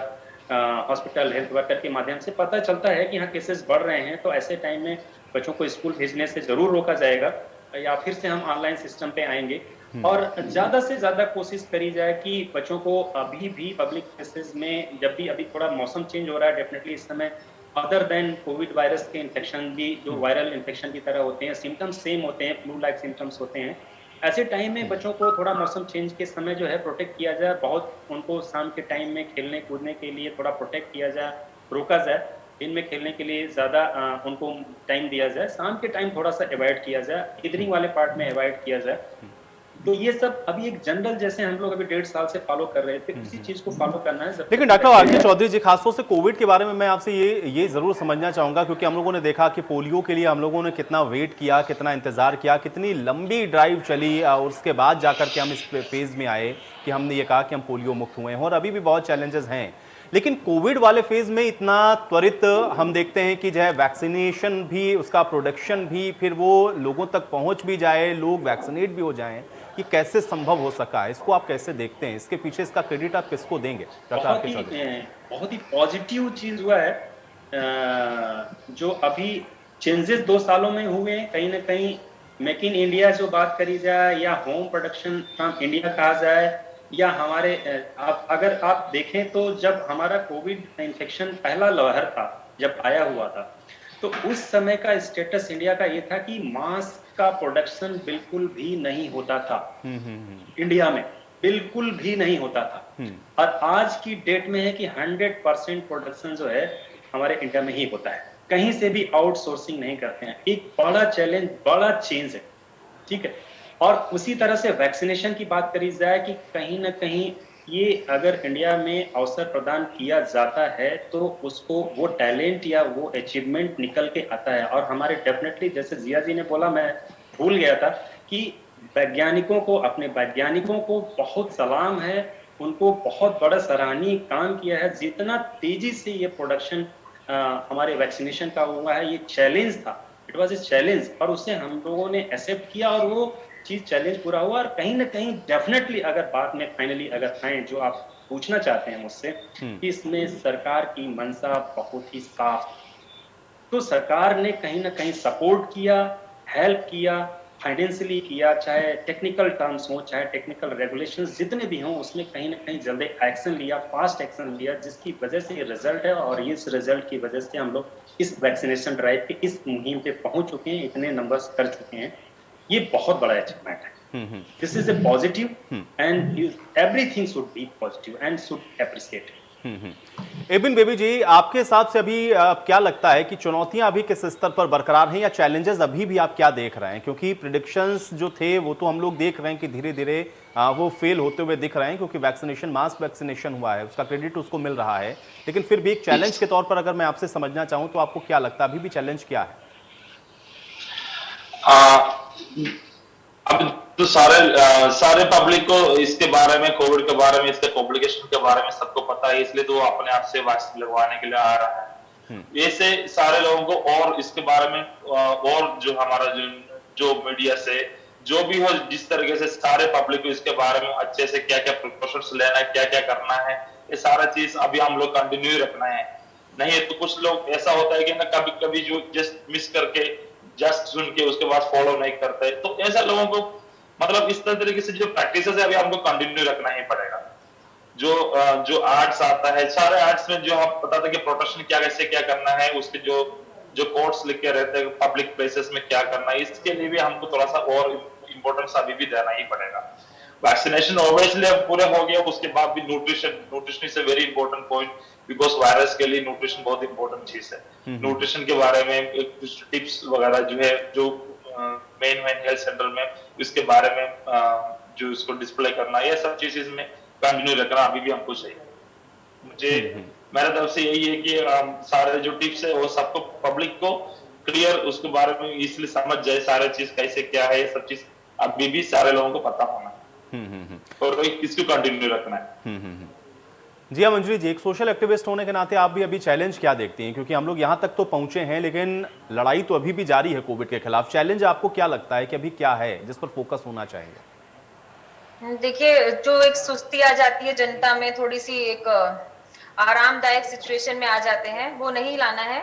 हॉस्पिटल हेल्थ वर्कर के माध्यम से पता चलता है कि हाँ केसेस बढ़ रहे हैं, तो ऐसे टाइम में बच्चों को स्कूल भेजने से जरूर रोका जाएगा या फिर से हम ऑनलाइन सिस्टम पे आएंगे। और ज्यादा से ज्यादा कोशिश करी जाए कि बच्चों को अभी भी पब्लिक प्लेसेस में, जब भी अभी थोड़ा मौसम चेंज हो रहा है, डेफिनेटली इस समय अदर देन कोविड वायरस के इन्फेक्शन भी जो वायरल इन्फेक्शन की तरह होते हैं, सिम्टम्स सेम होते हैं, फ्लू लाइक सिम्टम्स होते हैं। ऐसे टाइम में बच्चों को थोड़ा मौसम चेंज के समय जो है प्रोटेक्ट किया जाए, बहुत उनको शाम के टाइम में खेलने कूदने के लिए थोड़ा प्रोटेक्ट किया जाए, रोका जाए। दिन में खेलने के लिए ज्यादा उनको टाइम दिया जाए, शाम के टाइम थोड़ा सा अवॉइड किया जाए, इवनिंग वाले पार्ट में अवॉइड किया जाए। तो ये सब अभी एक जनरल, जैसे हम लोग अभी 1.5 साल से फॉलो कर रहे थे, उसी चीज को फॉलो करना है।
लेकिन डॉक्टर आर.के. चौधरी जी, खासतौर से कोविड के बारे में मैं आपसे ये जरूर समझना चाहूंगा, क्योंकि हम लोगों ने देखा कि पोलियो के लिए हम लोगों ने कितना वेट किया, कितना इंतजार किया, कितनी लंबी ड्राइव चली, और उसके बाद जाकर के हम इस फेज में आए कि हमने ये कहा कि हम पोलियो मुक्त हुए हैं। और अभी भी बहुत चैलेंजेस हैं, लेकिन कोविड वाले फेज में इतना त्वरित हम देखते हैं कि जो है वैक्सीनेशन भी, उसका प्रोडक्शन भी, फिर वो लोगों तक पहुंच भी जाए, लोग वैक्सीनेट भी हो जाएं, कि कैसे संभव हो सका है? इसको आप कैसे देखते हैं? इसके पीछे इसका क्रेडिट आप किसको देंगे?
बहुत ही पॉजिटिव चीज हुआ है जो अभी चेंजेस 2 सालों में हुए हैं। कहीं ना कहीं मेक इन इंडिया जो बात करी जाए, या होम प्रोडक्शन फ्रॉम इंडिया कहा जाए, या हमारे अगर आप देखें तो जब हमारा कोविड इन्फेक्शन पहला लहर था, जब आया हुआ था, तो उस समय का स्टेटस इंडिया का ये था कि मास्क का प्रोडक्शन बिल्कुल भी नहीं होता था। इंडिया में बिल्कुल भी नहीं होता था। और आज की डेट में है कि 100% प्रोडक्शन जो है हमारे इंडिया में ही होता है। कहीं से भी आउटसोर्सिंग नहीं करते हैं। एक बड़ा चैलेंज, बड़ा चेंज है, ठीक है। और उसी तरह से वैक्सीनेशन की बात करी जाए कि कहीं ना कहीं ये अगर इंडिया में अवसर प्रदान किया जाता है तो उसको वो टैलेंट या वो अचीवमेंट निकल के आता है। और हमारे डेफिनेटली, जैसे जिया जी ने बोला, मैं भूल गया था कि वैज्ञानिकों को, अपने वैज्ञानिकों को बहुत सलाम है, उनको बहुत बड़ा सराहनीय काम किया है। जितना तेजी से ये प्रोडक्शन हमारे वैक्सीनेशन का हुआ है, ये चैलेंज था, इट वाज ए चैलेंज, और उसे हम लोगों ने एक्सेप्ट किया और वो चीज चैलेंज पूरा हुआ। और कहीं ना कहीं डेफिनेटली, अगर बात में फाइनली अगर आए जो आप पूछना चाहते हैं मुझसे कि इसमें सरकार की मंशा बहुत ही साफ, तो सरकार ने कहीं ना कहीं सपोर्ट किया, हेल्प किया, फाइनेंशियली किया, चाहे टेक्निकल टर्म्स हो, चाहे टेक्निकल रेगुलेशंस जितने भी हों, उसमें कहीं ना कहीं जल्दी एक्शन लिया, फास्ट एक्शन लिया, जिसकी वजह से ये रिजल्ट है। और इस रिजल्ट की वजह से हम लोग इस वैक्सीनेशन ड्राइव के इस मुहिम पे पहुंच चुके हैं, इतने नंबर्स कर चुके हैं। ये बहुत बड़ा अचीवमेंट है। This is a positive and everything should be positive and should appreciate.
Abin Baby ji, आपके हिसाब से अभी क्या लगता है कि चुनौतियां अभी किस स्तर पर बरकरार हैं या चैलेंजेस अभी भी आप क्या देख रहे हैं? क्योंकि प्रिडिक्शंस जो थे वो तो हम लोग देख रहे हैं कि धीरे धीरे वो फेल होते हुए दिख रहे हैं, क्योंकि वैक्सीनेशन, मास वैक्सीनेशन हुआ है, उसका क्रेडिट उसको मिल रहा है। लेकिन फिर भी एक चैलेंज के तौर पर अगर मैं आपसे समझना चाहूँ तो आपको क्या लगता है अभी भी चैलेंज क्या है?
अब तो सारे पब्लिक को इसके बारे में, कोविड के बारे में, इसके कॉम्प्लिकेशन के बारे में सबको पता है, इसलिए तो वो अपने आप से वैक्सीन लगवाने के लिए आ रहा है। ऐसे सारे लोगों को और इसके बारे में और जो हमारा जो मीडिया से जो भी हो, जिस तरीके से सारे पब्लिक को इसके बारे में अच्छे से क्या क्या प्रिकॉशंस लेना है, क्या क्या करना है, ये सारा चीज अभी हम लोग कंटिन्यू रखना है। नहीं तो कुछ लोग ऐसा होता है कि ना कभी कभी जो जस्ट मिस करके, जस्ट सुन के उसके बाद फॉलो नहीं करते, तो ऐसा लोगों को मतलब इस तरीके से जो प्रैक्टिस है अभी हमको कंटिन्यू रखना ही पड़ेगा। जो आर्ट्स आता है, सारे आर्ट्स में जो हम बताते हैं कि प्रोटेक्शन क्या, कैसे क्या करना है, उसके जो कोड्स लिख के रहते हैं पब्लिक प्लेसेस में क्या करना है, इसके लिए भी हमको थोड़ा सा और इम्पोर्टेंस अभी भी देना ही पड़ेगा। वैक्सीनेशन ऑब्वियसली अब पूरे हो गया, उसके बाद भी nutrition is a very important point, because virus के लिए न्यूट्रिशन बहुत इंपॉर्टेंट चीज है। न्यूट्रिशन के बारे में कुछ टिप्स वगैरह जो है, जो मेन हेल्थ सेंटर में इसके बारे में जो इसको डिस्प्ले करना, ये सब चीजें में कंटिन्यू रखना अभी भी हमको चाहिए। मुझे मेरे तरफ से यही है कि सारे जो टिप्स है वो सबको, पब्लिक को क्लियर उसके बारे में इसलिए समझ जाए, सारे चीज कैसे क्या है, ये सब चीज अभी भी सारे लोगों को पता होना है और इसको कंटिन्यू रखना है।
जी हाँ मंजरी जी, एक सोशल एक्टिविस्ट होने के नाते आप भी अभी चैलेंज क्या देखती हैं? क्योंकि हम लोग यहाँ तक तो पहुंचे हैं, लेकिन लड़ाई तो अभी भी जारी है कोविड के खिलाफ। चैलेंज आपको क्या लगता है कि अभी क्या है जिस पर फोकस होना चाहिए?
देखिए, जो एक सुस्ती आ जाती है जनता में, थोड़ी सी एक आरामदायक सिचुएशन में आ जाते हैं, वो नहीं लाना है।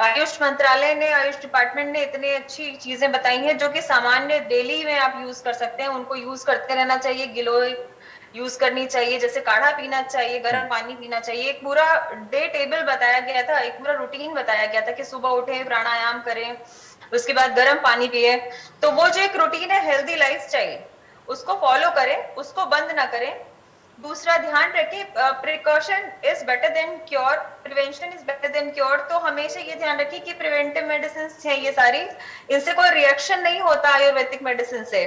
आयुष मंत्रालय ने, आयुष डिपार्टमेंट ने इतनी अच्छी चीजें बताई हैं जो कि सामान्य डेली में आप यूज कर सकते हैं, उनको यूज करते रहना चाहिए। गिलोय यूज करनी चाहिए, जैसे काढ़ा पीना चाहिए, गर्म पानी पीना चाहिए। एक पूरा डे टेबल बताया गया था, एक पूरा रूटीन बताया गया था कि सुबह उठे, प्राणायाम करें, उसके बाद गर्म पानी पिए। तो वो जो एक रूटीन है, हेल्दी लाइफस्टाइल, उसको फॉलो करें, उसको बंद ना करें। दूसरा, ध्यान रखें, precaution is better than cure, prevention is better than cure. तो हमेशा ये ध्यान रखें कि प्रिवेंटिव मेडिसिन है ये सारी, इनसे कोई रिएक्शन नहीं होता आयुर्वेदिक मेडिसिन से।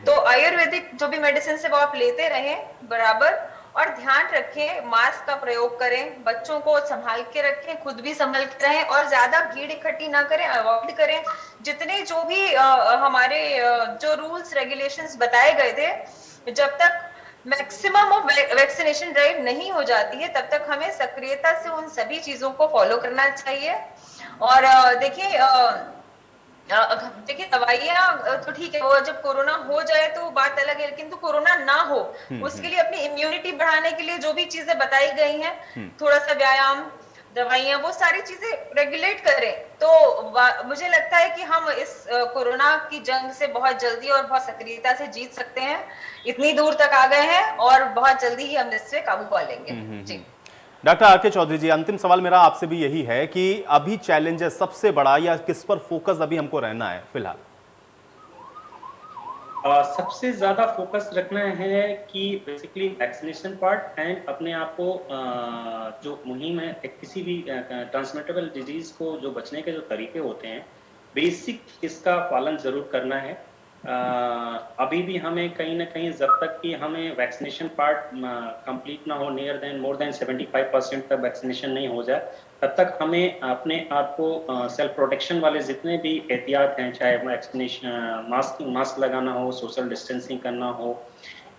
तो आयुर्वेदिक जो भी मेडिसिन है वो आप लेते रहें बराबर, और ध्यान रखें, मास्क का प्रयोग करें, बच्चों को संभाल के रखें, खुद भी संभाल के रहें, और ज्यादा भीड़ इकट्ठी ना करें, अवॉइड करें। जितने जो भी हमारे जो रूल्स रेगुलेशंस बताए गए थे, जब तक मैक्सिमम ऑफ वैक्सीनेशन ड्राइव नहीं हो जाती है तब तक हमें सक्रियता से उन सभी चीजों को फॉलो करना चाहिए। और देखिए दवाइयाँ तो ठीक है, वो जब कोरोना हो जाए तो बात अलग है, लेकिन तो कोरोना ना हो उसके लिए अपनी इम्यूनिटी बढ़ाने के लिए जो भी चीजें बताई गई हैं, थोड़ा सा व्यायाम, दवाइयाँ, वो सारी चीजें रेगुलेट करें, तो मुझे लगता है कि हम इस कोरोना की जंग से बहुत जल्दी और बहुत सक्रियता से जीत सकते हैं। इतनी दूर तक आ गए हैं और बहुत जल्दी ही हम इस पे काबू पा लेंगे। जी
डॉक्टर आर.के. चौधरी जी, अंतिम सवाल मेरा आपसे भी यही है कि अभी चैलेंजेस सबसे बड़ा या किस पर फोकस अभी हमको रहना है फिलहाल?
सबसे ज्यादा फोकस रखना है कि बेसिकली वैक्सीनेशन पार्ट एंड अपने आप को जो मुहिम है किसी भी ट्रांसमिटेबल डिजीज को जो बचने के जो तरीके होते हैं बेसिक इसका पालन जरूर करना है। अभी भी हमें कहीं ना कहीं जब तक कि हमें वैक्सीनेशन पार्ट कंप्लीट ना हो मोर देन 75% तक वैक्सीनेशन नहीं हो जाए तब तक हमें अपने आप को सेल्फ प्रोटेक्शन वाले जितने भी एहतियात हैं, चाहे वैक्सीनेशन मास्क लगाना हो, सोशल डिस्टेंसिंग करना हो,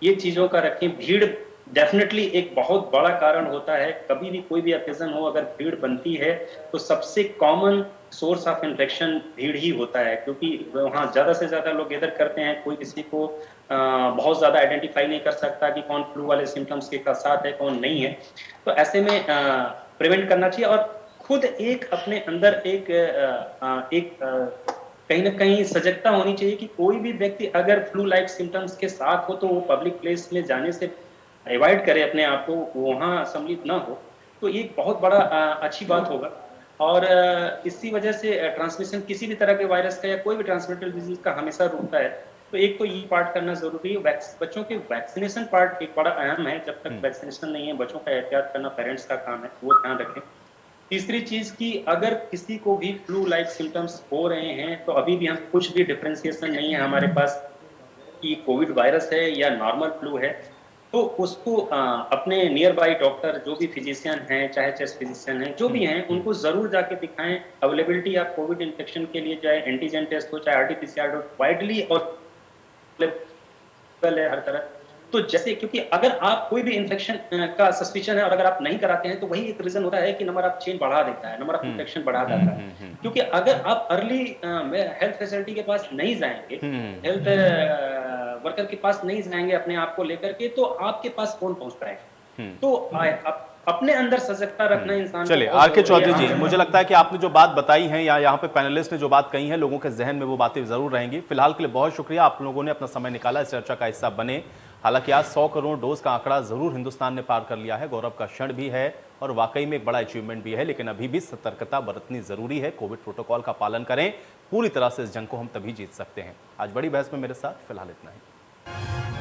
ये चीजों का रखें। भीड़ डेफिनेटली एक बहुत बड़ा कारण होता है। कभी भी कोई भी ओकेजन हो अगर भीड़ बनती है तो सबसे कॉमन सोर्स ऑफ इन्फेक्शन भीड़ ही होता है, क्योंकि वहाँ ज्यादा से ज्यादा लोग गैदर करते हैं। कोई किसी को बहुत ज्यादा आइडेंटिफाई नहीं कर सकता कि कौन फ्लू वाले सिम्टम्स के साथ है कौन नहीं है। तो ऐसे में प्रिवेंट करना चाहिए और खुद एक अपने अंदर एक कहीं ना कहीं सजगता होनी चाहिए कि कोई भी व्यक्ति अगर फ्लू लाइक सिम्टम्स के साथ हो तो वो पब्लिक प्लेस में जाने से अवॉइड करे, अपने आप को वहाँ सम्मिलित ना हो। तो ये बहुत बड़ा अच्छी बात होगा। और इसी वजह से ट्रांसमिशन किसी भी तरह के वायरस का या कोई भी ट्रांसमिटेबल डिजीज का हमेशा रुकता है। तो एक तो ये पार्ट करना जरूरी है। बच्चों के वैक्सीनेशन पार्ट एक बड़ा अहम है। जब तक वैक्सीनेशन नहीं है बच्चों का एहतियात करना पेरेंट्स का काम है, वो ध्यान रखें। तीसरी चीज की अगर किसी को भी फ्लू लाइक सिम्टम्स हो रहे हैं तो अभी भी हम कुछ भी डिफरेंशिएशन नहीं है हमारे पास कि कोविड वायरस है या नॉर्मल फ्लू है। तो उसको अपने नियर बाई डॉक्टर जो भी फिजिशियन हैं, चाहे चेस्ट फिजिशियन हैं, जो भी हैं, उनको जरूर जाके दिखाएं। अवेलेबिलिटी ऑफ कोविड इन्फेक्शन के लिए चाहे एंटीजन टेस्ट हो चाहे आरटीपीसीआर हो वाइडली और है हर तरह। तो जैसे क्योंकि अगर आप कोई भी इन्फेक्शन का सस्पिशन है और अगर आप नहीं कराते हैं तो वही एक रीजन होता है कि नंबर ऑफ चेन बढ़ा देता है, नंबर ऑफ इन्फेक्शन बढ़ा देता है। क्योंकि अगर आप अर्ली हेल्थ फैसिलिटी के पास नहीं जाएंगे, हेल्थ वर्कर के पास नहीं जाएंगे अपने आप को लेकर के, तो आपके पास कौन पहुंच पाएगा। तो अपने अंदर सजगता रखना इंसान।
चलिए आर.के. चौधरी जी, मुझे लगता है कि आपने जो बात बताई है या यहाँ पे पैनलिस्ट ने जो बात कही है लोगों के जहन में वो बातें जरूर रहेंगी। फिलहाल के लिए बहुत शुक्रिया, आप लोगों ने अपना समय निकाला, इस चर्चा का हिस्सा बने। हालांकि आज 100 करोड़ डोज का आंकड़ा जरूर हिंदुस्तान ने पार कर लिया है, गौरव का क्षण भी है और वाकई में एक बड़ा अचीवमेंट भी है, लेकिन अभी भी सतर्कता बरतनी जरूरी है। कोविड प्रोटोकॉल का पालन करें, पूरी तरह से इस जंग को हम तभी जीत सकते हैं। आज बड़ी बहस में मेरे साथ फिलहाल इतना ही।